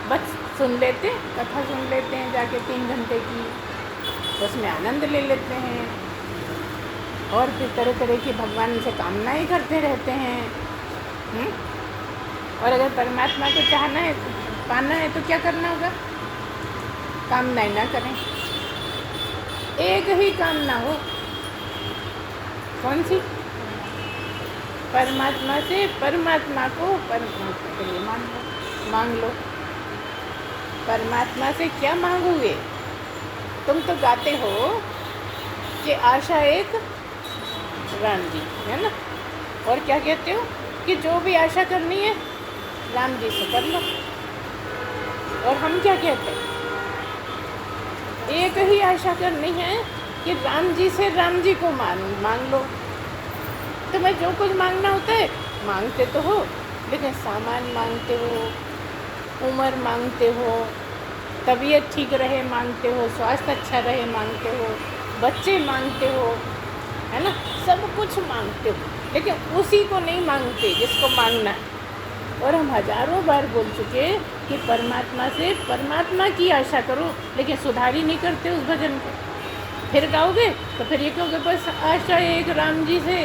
बस सुन लेते, कथा सुन लेते हैं जाके 3 घंटे की, उसमें आनंद ले लेते हैं, और फिर तरह तरह की भगवान से कामनाएं करते रहते हैं। और अगर परमात्मा को चाहना है, पाना है, तो क्या करना होगा? कामनाएं ना करें, एक ही कामना हो। कौन सी? परमात्मा से परमात्मा को परमात्मा के लिए मांग लो। परमात्मा से क्या मांगोगे? तुम तो गाते हो कि आशा एक राम जी, है ना? और क्या कहते हो कि जो भी आशा करनी है राम जी से कर लो। और हम क्या कहते हैं? एक ही आशा करनी है कि राम जी से राम जी को मांग लो। तुम्हें जो कुछ मांगना होता है मांगते तो हो, लेकिन सामान मांगते हो, उम्र मांगते हो, तबीयत ठीक रहे मांगते हो, स्वास्थ्य अच्छा रहे मांगते हो, बच्चे मांगते हो, है ना? सब कुछ मांगते हो, लेकिन उसी को नहीं मांगते जिसको मांगना है। और हम हजारों बार बोल चुके कि परमात्मा से परमात्मा की आशा करो, लेकिन सुधार ही नहीं करते उस भजन को। फिर गाओगे तो फिर ये कहोगे बस आशा एक राम जी से,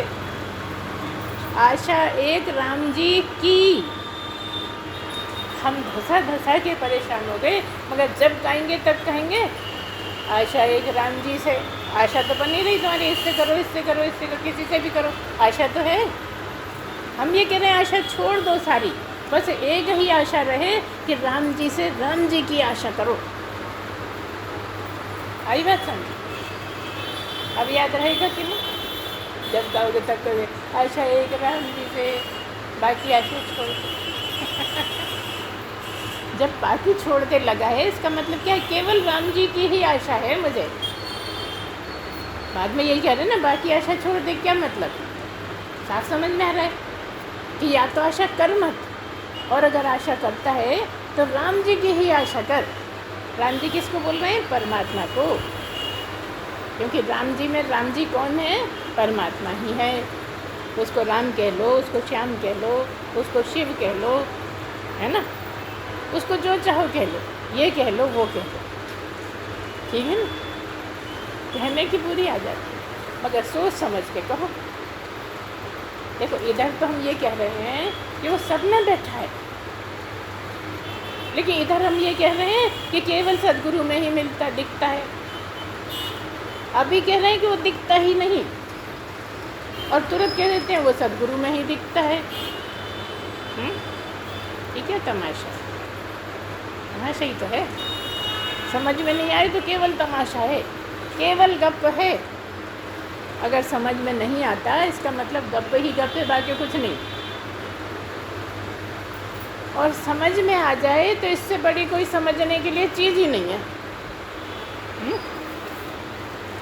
आशा एक राम जी की। हम धसा धसा के परेशान हो गए, मगर जब गाएंगे तब कहेंगे आशा एक राम जी से। आशा तो बनी रही तुम्हारी, इससे करो, इससे करो, इससे करो, किसी से भी करो, आशा तो है। हम ये कह रहे हैं आशा छोड़ दो सारी, बस एक ही आशा रहे कि राम जी से राम जी की आशा करो। आई बात समझ? अब याद रहेगा कि नहीं? जब गाओगे तब कहोगे आशा एक राम जी से, बाकी आशा छोड़ दो। जब बाकी छोड़ते लगा है, इसका मतलब क्या है? केवल राम जी की ही आशा है मुझे। बाद में यही कह रहे हैं ना, बाकी आशा छोड़ दे, क्या मतलब? साफ समझ में आ रहा है कि या तो आशा कर मत, और अगर आशा करता है तो राम जी की ही आशा कर। राम जी किसको बोल रहे हैं? परमात्मा को। क्योंकि राम जी में राम जी कौन है? परमात्मा ही है। उसको राम कह लो, उसको श्याम कह लो, उसको शिव कह लो, है ना? उसको जो चाहो कह लो, ये कह लो, वो कह लो, ठीक है ना? कहने की पूरी आ जाती है, मगर सोच समझ के कहो। देखो इधर तो हम ये कह रहे हैं कि वो सब में बैठा है, लेकिन इधर हम ये कह रहे हैं कि केवल सद्गुरु में ही मिलता दिखता है। अभी कह रहे हैं कि वो दिखता ही नहीं, और तुरंत कह देते हैं वो सद्गुरु में ही दिखता है। ठीक है, तमाशा तमाशा ही तो है। समझ में नहीं आए तो केवल तमाशा है, केवल गप है। अगर समझ में नहीं आता इसका मतलब गप ही गप है, बाकी कुछ नहीं। और समझ में आ जाए तो इससे बड़ी कोई समझने के लिए चीज़ ही नहीं है।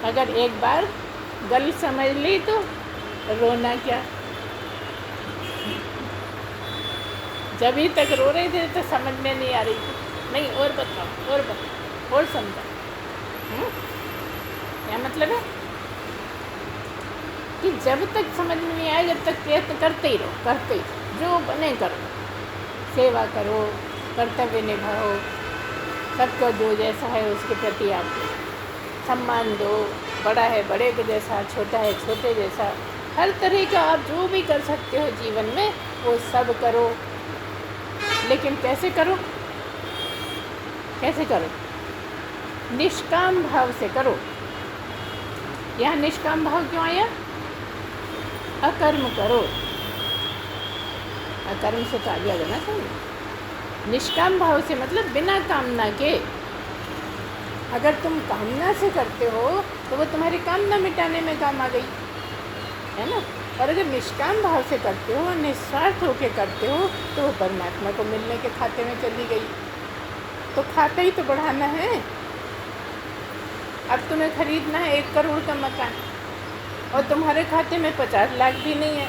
अगर एक बार गल समझ ली तो रोना क्या। जब ही तक रो रहे थे तो समझ में नहीं आ रही थी, नहीं और बताओ और बताओ और समझाओ। क्या मतलब है कि जब तक समझ में नहीं आए जब तक प्रयत्न करते ही रहो, करते ही जो बने करो, सेवा करो, कर्तव्य निभाओ, सबको जो जैसा है उसके प्रति आप सम्मान दो, बड़ा है बड़े के जैसा, छोटा है छोटे जैसा, हर तरह का आप जो भी कर सकते हो जीवन में वो सब करो। लेकिन कैसे करो? कैसे करो? निष्काम भाव से करो। यहाँ निष्काम भाव क्यों आया? अकर्म करो। अकर्म से तो आगे जाना चाहिए। निष्काम भाव से मतलब बिना कामना के। अगर तुम कामना से करते हो तो वो तुम्हारी कामना मिटाने में काम आ गई, है ना? और अगर निष्काम भाव से करते हो, निस्वार्थ होकर करते हो, तो वो परमात्मा को मिलने के खाते में चली गई। तो खाता ही तो बढ़ाना है। अब तुम्हें खरीदना है 1 करोड़ का मकान और तुम्हारे खाते में 50 लाख भी नहीं है।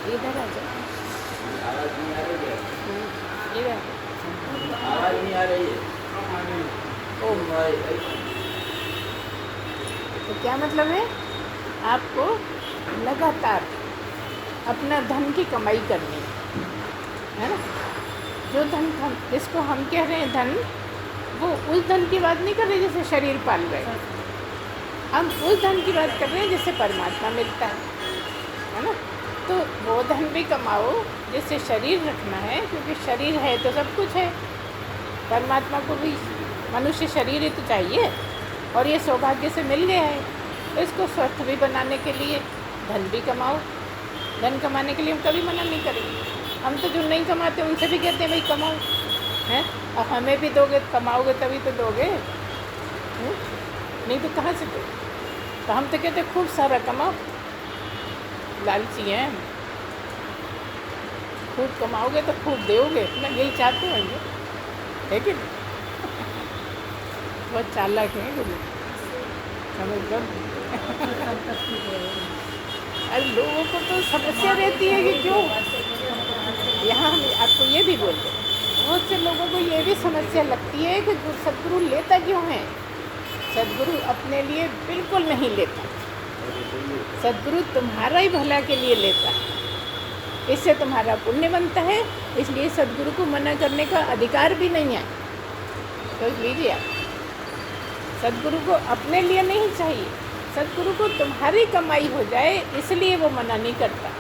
इधर आ जाओ। आवाज नहीं आ रही है? इधर आवाज नहीं आ रही है? ओ भाई, तो क्या मतलब है? आपको लगातार अपना धन की कमाई करनी है ना? जो धन जिसको हम कह रहे हैं धन, वो उस धन की बात नहीं कर रहे जिससे शरीर पाल रहे। हम उस धन की बात कर रहे हैं जिससे परमात्मा मिलता है ना? तो वो धन भी कमाओ जिससे शरीर रखना है, क्योंकि शरीर है तो सब कुछ है। परमात्मा को भी मनुष्य शरीर ही तो चाहिए, और ये सौभाग्य से मिल गया है, तो इसको स्वस्थ भी बनाने के लिए धन भी कमाओ। धन कमाने के लिए हम कभी मना नहीं करेंगे। हम तो जो नहीं कमाते उनसे भी कहते हैं भाई कमाओ, हैं? अब हमें भी दोगे, कमाओगे तभी तो दोगे, नहीं तो कहाँ से दोगे? तो हम तो कहते खूब सारा कमाओ, लालची हैं, खूब कमाओगे तो खूब दोगे, मैं यही चाहते होंगे, है कि नहीं? बहुत चालाक हैं गुरु, समझ। अरे लोगों को तो समस्या रहती है कि क्यों, यहाँ हम आपको ये भी बोलते हैं, बहुत से लोगों को ये भी समस्या लगती है कि सदगुरु लेता क्यों है। सदगुरु अपने लिए बिल्कुल नहीं लेता, सदगुरु तुम्हारा ही भला के लिए लेता है, इससे तुम्हारा पुण्य बनता है, इसलिए सदगुरु को मना करने का अधिकार भी नहीं है। तो लीजिए आप, सदगुरु को अपने लिए नहीं चाहिए, सदगुरु को तुम्हारी कमाई हो जाए इसलिए वो मना नहीं करता।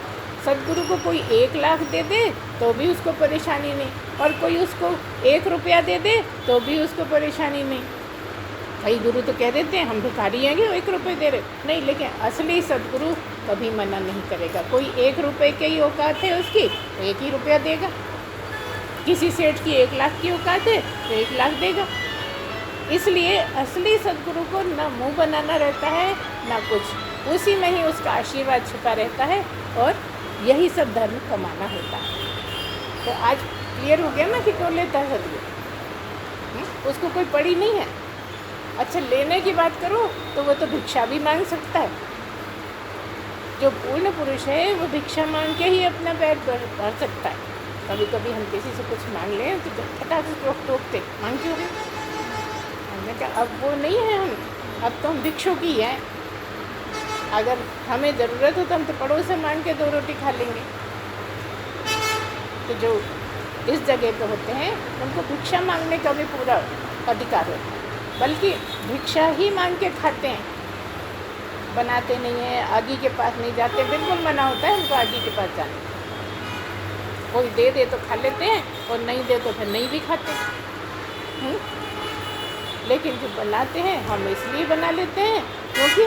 सदगुरु को कोई 1 लाख दे दे तो भी उसको परेशानी नहीं, और कोई उसको 1 रुपया दे दे तो भी उसको परेशानी नहीं। कई गुरु तो कह देते हैं हम भिखारी हैं कि 1 रुपये दे रहे नहीं, लेकिन असली सदगुरु कभी मना नहीं करेगा। कोई 1 रुपये की ही औकात है उसकी तो 1 ही रुपया देगा, किसी सेठ की 1 लाख की औकात है तो 1 लाख देगा। इसलिए असली सदगुरु को ना मुंह बनाना रहता है ना कुछ, उसी में ही उसका आशीर्वाद छुपा रहता है, और यही सब धर्म कमाना होता है। तो आज क्लियर हो गया ना कि क्यों लेता है सदगुरु, उसको कोई पड़ी नहीं है। अच्छा, लेने की बात करो तो वो तो भिक्षा भी मांग सकता है। जो पूर्ण पुरुष है वो भिक्षा मांग के ही अपना पेट भर सकता है। कभी कभी हम किसी से कुछ मांग लें तो फटाक से टोकते मांग क्यों गए, हमने कहा अब वो नहीं है हम, अब तो हम भिक्षुक ही हैं। अगर हमें ज़रूरत हो तो हम तो पड़ोस से मांग के 2 रोटी खा लेंगे। तो जो इस जगह पे होते हैं उनको भिक्षा मांगने का भी पूरा अधिकार होता है, बल्कि भिक्षा ही मांग के खाते हैं, बनाते नहीं हैं, आगे के पास नहीं जाते, बिल्कुल मना होता है उनको आगे के पास जाने। कोई दे दे तो खा लेते हैं और नहीं दे तो फिर नहीं भी खाते। लेकिन जो बनाते हैं हम इसलिए बना लेते हैं क्योंकि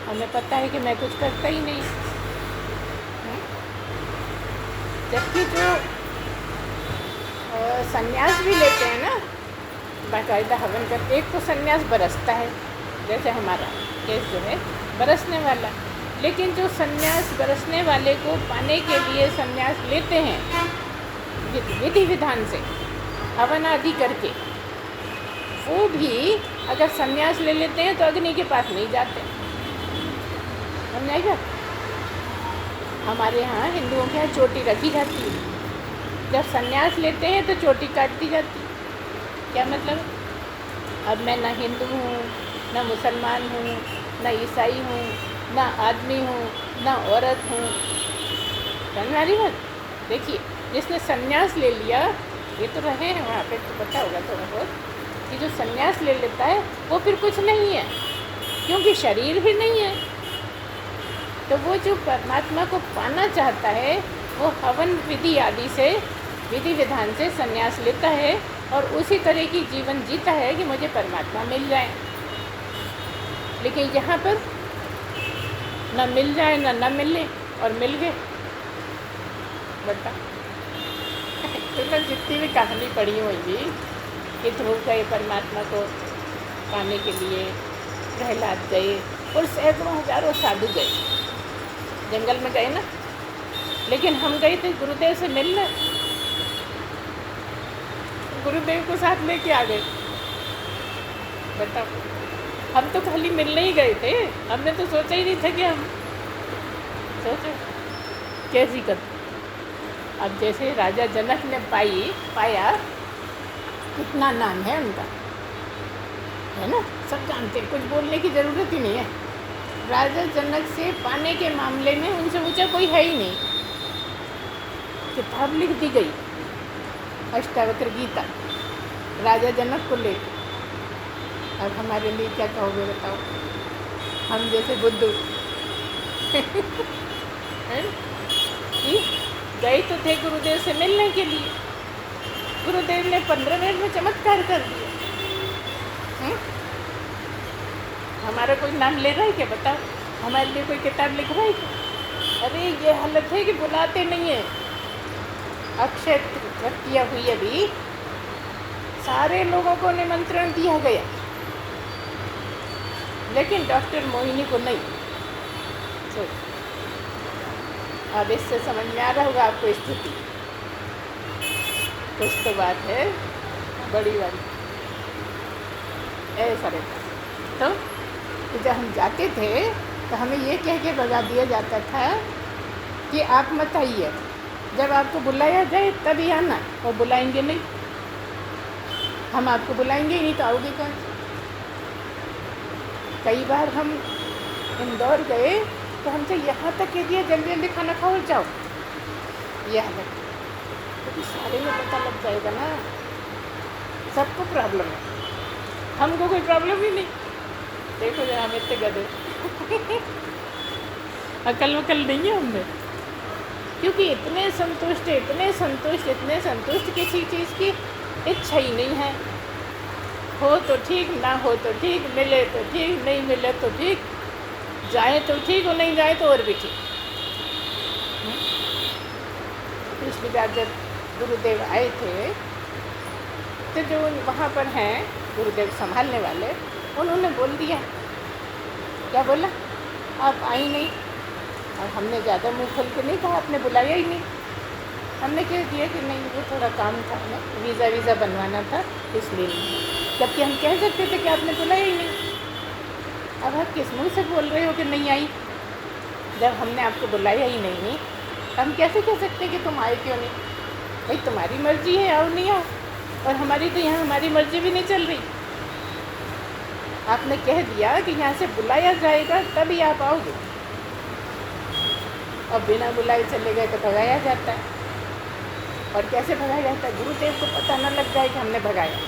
हमें पता है कि मैं कुछ करता ही नहीं। जबकि जो संन्यास भी लेते हैं ना, बाकायदा हवन करके, एक तो संन्यास बरसता है, जैसे हमारा केस जो है बरसने वाला, लेकिन जो संन्यास बरसने वाले को पाने के लिए संन्यास लेते हैं विधि विधान से हवन आदि करके, वो भी अगर संन्यास ले लेते हैं तो अग्नि के पास नहीं जाते। समझाएगा? हमारे यहाँ हिंदुओं के यहाँ चोटी रखी जाती है, जब संन्यास लेते हैं तो चोटी काट दी जाती है। क्या मतलब? अब मैं ना हिंदू हूँ, ना मुसलमान हूँ, ना ईसाई हूँ, ना आदमी हूँ, ना औरत हूँ। समझ आ रही बात? देखिए, जिसने संन्यास ले लिया, ये तो रहे हैं वहाँ पे तो पता होगा थोड़ा बहुत, कि जो संन्यास ले लेता है वो फिर कुछ नहीं है, क्योंकि शरीर ही नहीं है। तो वो जो परमात्मा को पाना चाहता है वो हवन विधि आदि से, विधि विधान से संन्यास लेता है और उसी तरह की जीवन जीता है कि मुझे परमात्मा मिल जाए। लेकिन यहाँ पर न मिल जाए न मिले, और मिल गए। बता तो जितनी भी कहानी पढ़ी होगी कि ध्रुव गए परमात्मा को पाने के लिए, प्रहलाद गए और सैकड़ों हजारों साधु गए, जंगल में गए ना, लेकिन हम गए थे गुरुदेव से मिलने, गुरुदेव को साथ लेके आ गए। बताओ, हम तो खाली मिलने ही गए थे, हमने तो सोचा ही नहीं था कि हम सोचो कैसी कर। अब जैसे राजा जनक ने पाया, कितना नाम है उनका, है ना, सब जानते, कुछ बोलने की ज़रूरत ही नहीं है। राजा जनक से पाने के मामले में उनसे ऊंचा कोई है ही नहीं। किताब लिख दी गई, अष्टावक्र गीता, राजा जनक को लेकर। अब हमारे लिए क्या कहोगे बताओ? हम जैसे बुद्धू गए तो थे गुरुदेव से मिलने के लिए, गुरुदेव ने 15 मिनट में चमत्कार कर दिया। हमारा कोई नाम ले रहा है क्या? बताओ, हमारे लिए कोई किताब लिख रहा है क्या? अरे ये हालत है कि बुलाते नहीं है। अक्षय तृतीया हुई अभी, सारे लोगों को निमंत्रण दिया गया, लेकिन डॉक्टर मोहिनी को नहीं। अब इससे समझ में आ रहा होगा आपको स्थिति, कुछ तो बात है बड़ी वाली। ऐसा रहता तो जब हम जाते थे तो हमें ये कह के भगा दिया जाता था कि आप मत आइए, जब आपको बुलाया जाए तभी आना, और बुलाएंगे नहीं, हम आपको बुलाएंगे ही नहीं तो आओगे कौन? कई बार हम इंदौर गए तो हमसे यहाँ तक कह दिया जल्दी जल्दी खाना खाओ और जाओ। यह हालत तो सारे में पता लग जाएगा ना, सबको प्रॉब्लम है, हमको कोई प्रॉब्लम ही नहीं। देखो जरा हम इतने गधे अकल वकल नहीं है हमने, क्योंकि इतने संतुष्ट इतने संतुष्ट किसी चीज़ की इच्छा ही नहीं है। हो तो ठीक, ना हो तो ठीक, मिले तो ठीक, नहीं मिले तो ठीक, जाए तो ठीक और नहीं जाए तो और भी ठीक। पिछली बार जब गुरुदेव आए थे तो जो वहाँ पर हैं गुरुदेव संभालने वाले, उन्होंने बोल दिया, क्या बोला, आप आई नहीं। और हमने ज़्यादा मुँह खोल के नहीं कहा, आपने बुलाया ही नहीं। हमने कह दिया कि नहीं वो थोड़ा काम था, वीज़ा बनवाना था इसलिए नहीं, जबकि हम कह सकते थे कि आपने बुलाया ही नहीं। अब आप किस मुँह से बोल रहे हो कि नहीं आई, जब हमने आपको बुलाया ही नहीं, हम कैसे कह सकते कि तुम आए क्यों नहीं? भाई तुम्हारी मर्जी है, आओ नहीं आओ, और हमारी तो यहाँ हमारी मर्जी भी नहीं चल रही। आपने कह दिया कि यहाँ से बुलाया जाएगा तभी आप आओगे, और बिना बुलाए चले गए तो भगाया जाता है। और कैसे भगाया जाता है? गुरुदेव को पता न लग जाए कि हमने भगाया।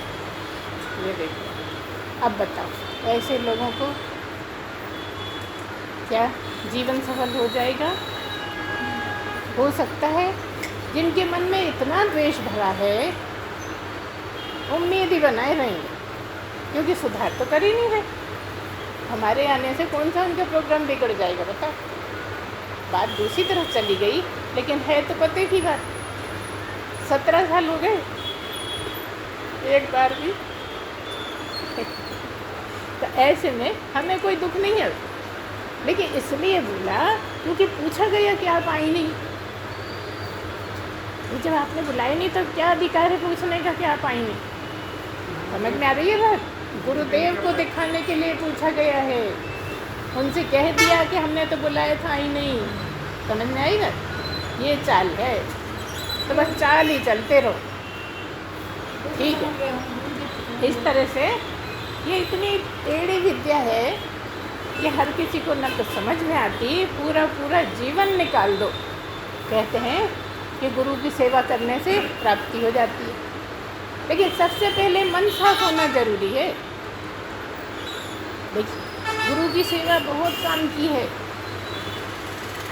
ये देखो, अब बताओ ऐसे लोगों को क्या जीवन सफल हो जाएगा? हो सकता है जिनके मन में इतना द्वेष भरा है, उम्मीद ही बनाए रहेंगे, क्योंकि सुधार तो कर ही नहीं रहे। हमारे आने से कौन सा उनका प्रोग्राम बिगड़ जाएगा बताओ? बात दूसरी तरफ चली गई, लेकिन है तो पते की बात। 17 साल हो गए, एक बार भी तो ऐसे में हमें कोई दुख नहीं है, लेकिन इसलिए बोला क्योंकि पूछा गया कि आप आई नहीं। जब आपने बुलाया नहीं तो क्या अधिकार है पूछने का कि आप आई नहीं? समझ में आ रही है बात? गुरुदेव को दिखाने के लिए पूछा गया है, उनसे कह दिया कि हमने तो बुलाया था, आई नहीं। समझ में आएगा? ये चाल है, तो बस चाल ही चलते रहो, ठीक है। इस तरह से ये इतनी टेढ़ी विद्या है कि हर किसी को न तो समझ में आती, पूरा जीवन निकाल दो। कहते हैं कि गुरु की सेवा करने से प्राप्ति हो जाती है, लेकिन सबसे पहले मन साफ होना जरूरी है। देखिए, गुरु की सेवा बहुत काम की है,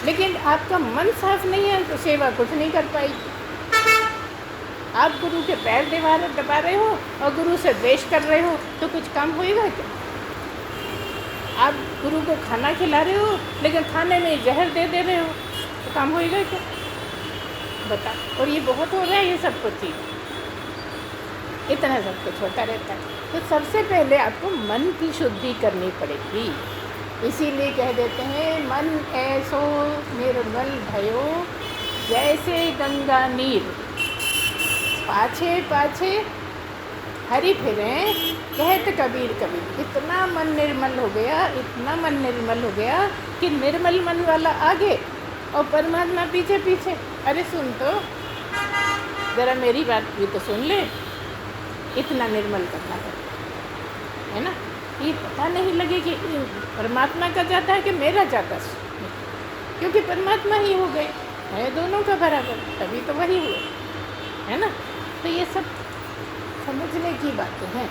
लेकिन आपका मन साफ नहीं है तो सेवा कुछ नहीं कर पाएगी। आप गुरु के पैर दबा रहे हो और गुरु से द्वेष कर रहे हो तो कुछ काम होएगा क्या? आप गुरु को खाना खिला रहे हो लेकिन खाने में जहर दे रहे हो तो काम होएगा क्या? बता। और ये बहुत हो रहा है, ये सब कुछ ही इतना सब कुछ होता रहता है। तो सबसे पहले आपको मन की शुद्धि करनी पड़ेगी। इसीलिए कह देते हैं, मन ऐसो निर्मल भयो जैसे गंगा नीर, पाछे पाछे हरि फिरें कहत कबीर कबीर। इतना मन निर्मल हो गया, इतना मन निर्मल हो गया कि निर्मल मन वाला आगे और परमात्मा पीछे पीछे। अरे सुन तो ज़रा मेरी बात भी तो सुन ले, इतना निर्मल करना है ना? ये पता नहीं लगे कि परमात्मा का जाता है कि मेरा जाता है, क्योंकि परमात्मा ही हो गए, है दोनों का बराबर, तभी तो वही हुए, है ना? तो ये सब समझने की बातें हैं,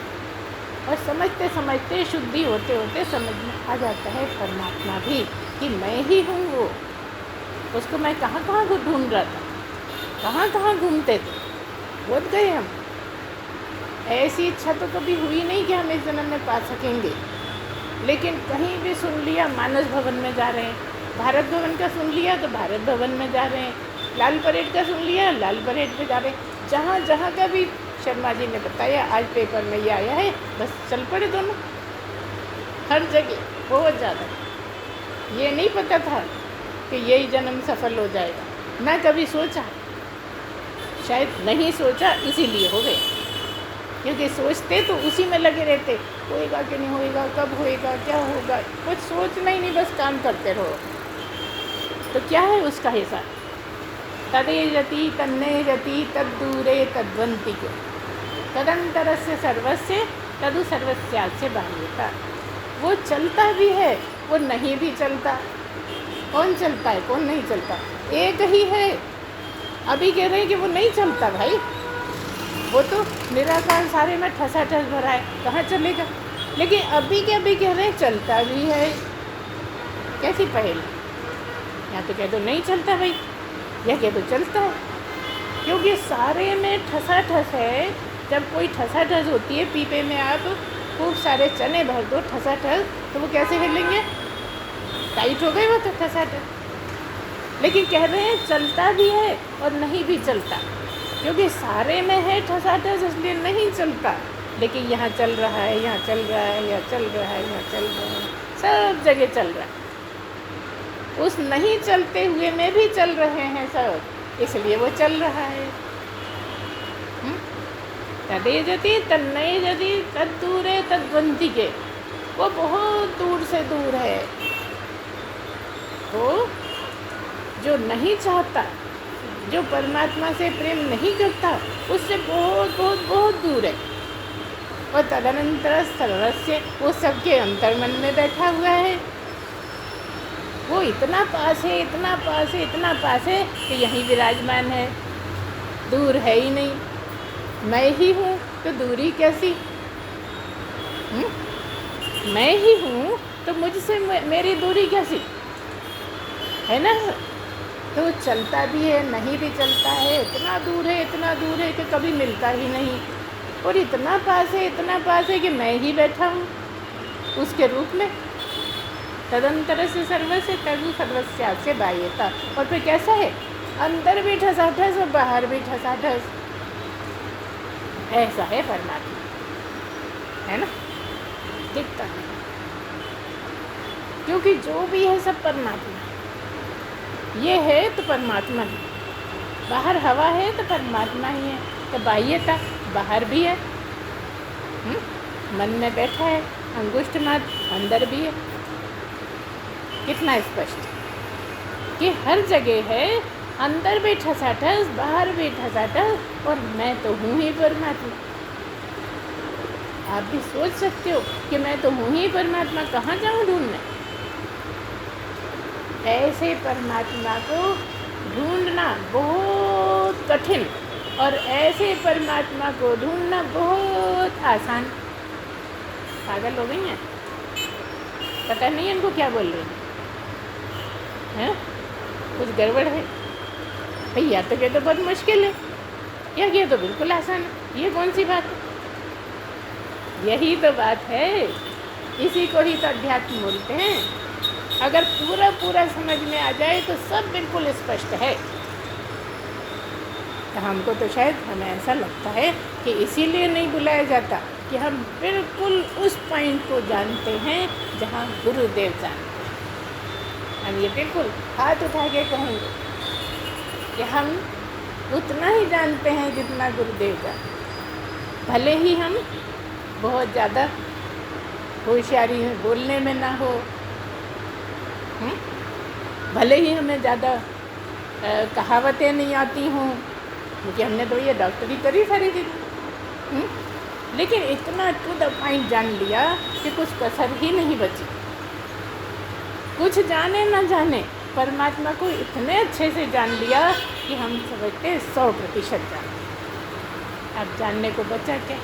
और समझते समझते शुद्धि होते होते समझ में आ जाता है परमात्मा भी कि मैं ही हूँ वो। उसको मैं कहाँ कहाँ को ढूंढ रहा था, कहाँ कहाँ घूमते थे, बहुत गए हम। ऐसी इच्छा तो कभी हुई नहीं कि हम इस जन्म में पा सकेंगे, लेकिन कहीं भी सुन लिया मानस भवन में जा रहे हैं, भारत भवन का सुन लिया तो भारत भवन में जा रहे हैं, लाल परेड का सुन लिया लाल परेड पे जा रहे हैं। जहाँ जहाँ का भी शर्मा जी ने बताया, आज पेपर में ये आया है, बस चल पड़े दोनों, हर जगह बहुत ज़्यादा। ये नहीं पता था कि यही जन्म सफल हो जाएगा, ना कभी सोचा, शायद नहीं सोचा इसीलिए हो गए, क्योंकि सोचते तो उसी में लगे रहते, होएगा कि नहीं होएगा, कब होएगा, क्या होगा, कुछ सोचना ही नहीं, बस काम करते रहो। तो क्या है उसका हिसाब? तदेजति तन्नेजति तद्दूरे तद्वंति को तदंतरस्य सर्वस्य तदु सर्वस्यास्य बाह्यता। वो चलता भी है, वो नहीं भी चलता। कौन चलता है, कौन नहीं चलता? एक ही है। अभी कह रहे हैं कि वो नहीं चलता भाई, वो तो निराकार सारे में ठसाठस भरा है, कहाँ चलेगा? लेकिन अभी के अभी कह रहे हैं चलता भी है। कैसी पहल? या तो कह दो नहीं चलता भाई, या कह दो चलता है, क्योंकि सारे में ठसाठस है। जब कोई ठसाठस होती है, पीपे में आप खूब सारे चने भर दो ठसाठस, तो वो कैसे हिलेंगे? टाइट हो गए वो तो ठसाठस। लेकिन कह रहे हैं चलता भी है और नहीं भी चलता, क्योंकि सारे में है ठसाठस, इसलिए नहीं चलता। लेकिन यहाँ चल रहा है, यहाँ चल रहा है, यहाँ चल रहा है, यहाँ चल रहा है, सब जगह चल रहा है। उस नहीं चलते हुए में भी चल रहे हैं सब, इसलिए वो चल रहा है। तदेजति तन्नेजति तद्दूरे तद्वंति के, वो बहुत दूर से दूर है। तो जो नहीं चाहता, जो परमात्मा से प्रेम नहीं करता, उससे बहुत बहुत बहुत दूर है। और तदनंतर सर्वस्य, वो सबके अंतर्मन में बैठा हुआ है। वो इतना पास है, इतना पास है, इतना पास है कि यहीं विराजमान है, दूर है ही नहीं। मैं ही हूँ तो दूरी कैसी? मैं ही हूँ तो मुझसे मेरी दूरी कैसी है ना? तो वो चलता भी है, नहीं भी चलता है, इतना दूर है कि कभी मिलता ही नहीं। और इतना पास है, इतना पास है कि मैं ही बैठा हूँ उसके रूप में। तदंतर से सर्वस्य तदु सर्वस्यास्य बाह्यता। और फिर कैसा है? अंदर भी ठसाठस और बाहर भी ठसाठस। ऐसा है परमात्मा, है ना? दिखता है, क्योंकि जो भी है सब परमात्मा। ये है तो परमात्मा है, बाहर हवा है तो परमात्मा ही है। तो बाह्यता बाहर भी है, मन में बैठा है, अंगुष्ठ मात्र अंदर भी है। कितना स्पष्ट कि हर जगह है, अंदर भी ठसाठस, बाहर भी ठसाठस, और मैं तो हूँ ही परमात्मा। आप भी सोच सकते हो कि मैं तो हूँ ही परमात्मा, कहाँ जाऊँ ढूंढने? ऐसे परमात्मा को ढूंढना बहुत कठिन, और ऐसे परमात्मा को ढूंढना बहुत आसान। पागल हो गई हैं, पता नहीं इनको क्या बोल रही हैं, कुछ गड़बड़ है भैया। तो ये तो बहुत मुश्किल है, या ये तो बिल्कुल आसान है, ये कौन सी बात है? यही तो बात है, इसी को ही तो अध्यात्म बोलते हैं। अगर पूरा पूरा समझ में आ जाए तो सब बिल्कुल स्पष्ट है। तो हमको तो शायद हमें ऐसा लगता है कि इसीलिए नहीं बुलाया जाता कि हम बिल्कुल उस पॉइंट को जानते हैं जहाँ गुरुदेव जानते हैं। हम ये बिल्कुल हाथ उठा के कहेंगे कि हम उतना ही जानते हैं जितना गुरुदेव जानते। भले ही हम बहुत ज़्यादा होशियारी बोलने में ना हो, भले ही हमें ज़्यादा कहावतें नहीं आती हों, क्योंकि हमने तो ये डॉक्टरी करी सारी थी, लेकिन इतना टू द पॉइंट जान लिया कि कुछ कसर ही नहीं बची। कुछ जाने ना जाने, परमात्मा को इतने अच्छे से जान लिया कि हम समझते 100% जान। अब जानने को बचा क्या?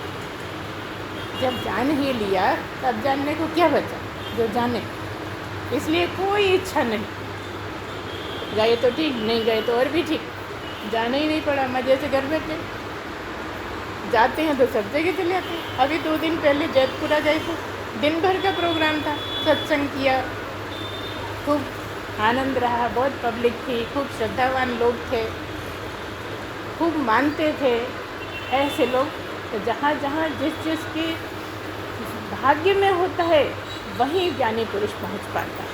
जब जान ही लिया तब जानने को क्या बचा? जो जाने। इसलिए कोई इच्छा नहीं, गए तो ठीक, नहीं गए तो और भी ठीक, जाना ही नहीं पड़ा, मज़े से घर बैठे। जाते हैं तो सब जगह चले आते हैं। अभी 2 दिन पहले जयपुरा गए थे, दिन भर का प्रोग्राम था, सत्संग किया, खूब आनंद रहा, बहुत पब्लिक थी, खूब श्रद्धावान लोग थे, खूब मानते थे। ऐसे लोग तो जहाँ जहाँ जिस जिस की भाग्य में होता है वहीं ज्ञानी पुरुष पहुँच पाता है,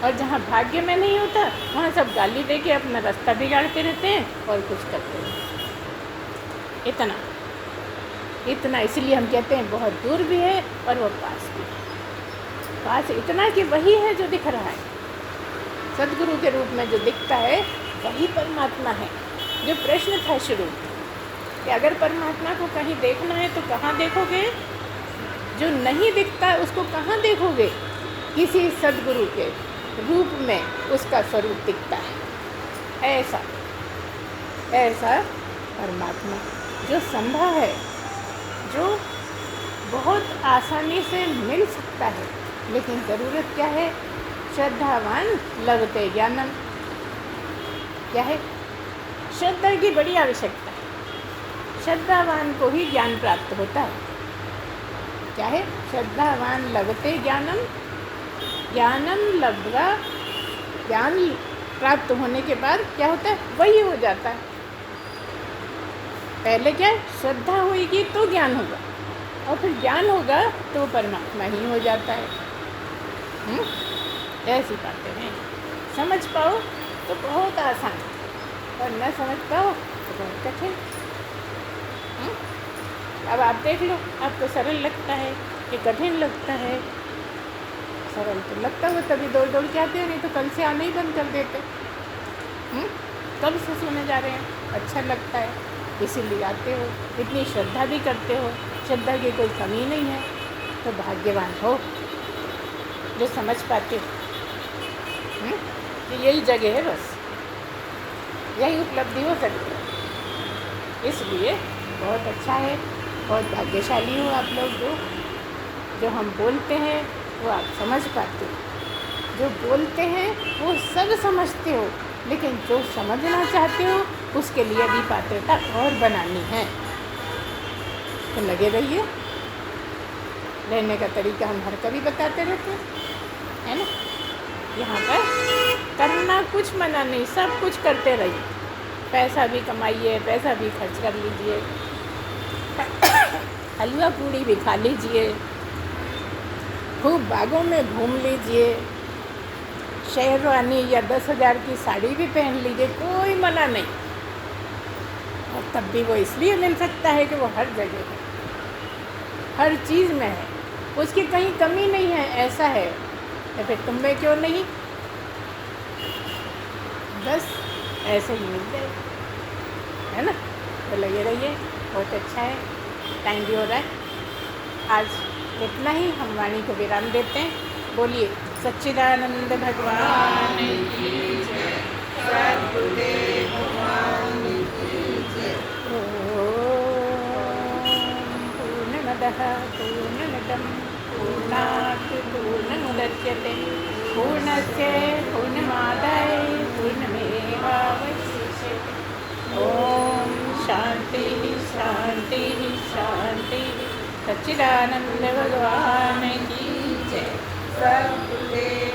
और जहाँ भाग्य में नहीं होता वहाँ सब गाली दे के अपना रास्ता बिगाड़ते रहते हैं और कुछ करते नहीं। इतना इसलिए हम कहते हैं बहुत दूर भी है और वो पास भी है। पास इतना कि वही है जो दिख रहा है, सद्गुरु के रूप में जो दिखता है वही परमात्मा है। जो प्रश्न था शुरू कि अगर परमात्मा को कहीं देखना है तो कहाँ देखोगे? जो नहीं दिखता उसको कहाँ देखोगे? किसी सद्गुरु के रूप में उसका स्वरूप दिखता है। ऐसा परमात्मा जो संभव है, जो बहुत आसानी से मिल सकता है, लेकिन ज़रूरत क्या है? श्रद्धावान लभते ज्ञानम। क्या है? श्रद्धा की बड़ी आवश्यकता है। श्रद्धावान को ही ज्ञान प्राप्त होता है। क्या है? श्रद्धावान लभते ज्ञानम। ज्ञानम लब्ध्वा, ज्ञान प्राप्त होने के बाद क्या होता है? वही हो जाता है। पहले क्या है? श्रद्धा होगी तो ज्ञान होगा, और फिर ज्ञान होगा तो परमात्मा ही हो जाता है। ऐसी बातें हैं। समझ पाओ तो बहुत आसान, और न समझ पाओ तो बहुत कठिन। अब आप देख लो, आपको सरल लगता है कि कठिन लगता है? सरल तो लगता हो तभी दौड़ दौड़ के आते हैं, नहीं तो कल से आना ही बंद कर देते। कब से सुने जा रहे हैं, अच्छा लगता है इसीलिए आते हो, इतनी श्रद्धा भी करते हो, श्रद्धा की कोई कमी नहीं है। तो भाग्यवान हो जो समझ पाते हो कि यही जगह है, बस यही उपलब्धि हो सकती है। इसलिए बहुत अच्छा है, बहुत भाग्यशाली हो आप लोग जो हम बोलते हैं वो आप समझ पाते हो। जो बोलते हैं वो सब समझते हो, लेकिन जो समझना चाहते हो उसके लिए भी पात्रता और बनानी है। तो लगे रहिए। रहने का तरीका हम हर कभी बताते रहते हैं, है ना? यहाँ पर करना कुछ मना नहीं, सब कुछ करते रहिए। पैसा भी कमाइए, पैसा भी खर्च कर लीजिए, हलवा पूड़ी भी खा लीजिए, खूब बागों में घूम लीजिए, शेरवानी या 10,000 की साड़ी भी पहन लीजिए, कोई मना नहीं। और तब भी वो इसलिए मिल सकता है कि वो हर जगह है, हर चीज़ में है, उसकी कहीं कमी नहीं है। ऐसा है तो फिर तुम में क्यों नहीं? बस ऐसे ही मिल जाए, है ना? तो लगे रहिए, बहुत अच्छा है। टाइम भी हो रहा है। आज इतना ही, हम वाणी को विराम देते हैं। बोलिए सच्चिदानंद भगवान की जय, सद्गुरुदेव भगवान की जय। पूर्णमदः पूर्णमिदं पूर्णात् पूर्णमुदच्यते पूर्णस्य पूर्णमादाय पूर्णमेवावशिष्यते। ओम शांति शांति शांति। सच्चिदानंद भगवान की जय। सद्गुरुदेव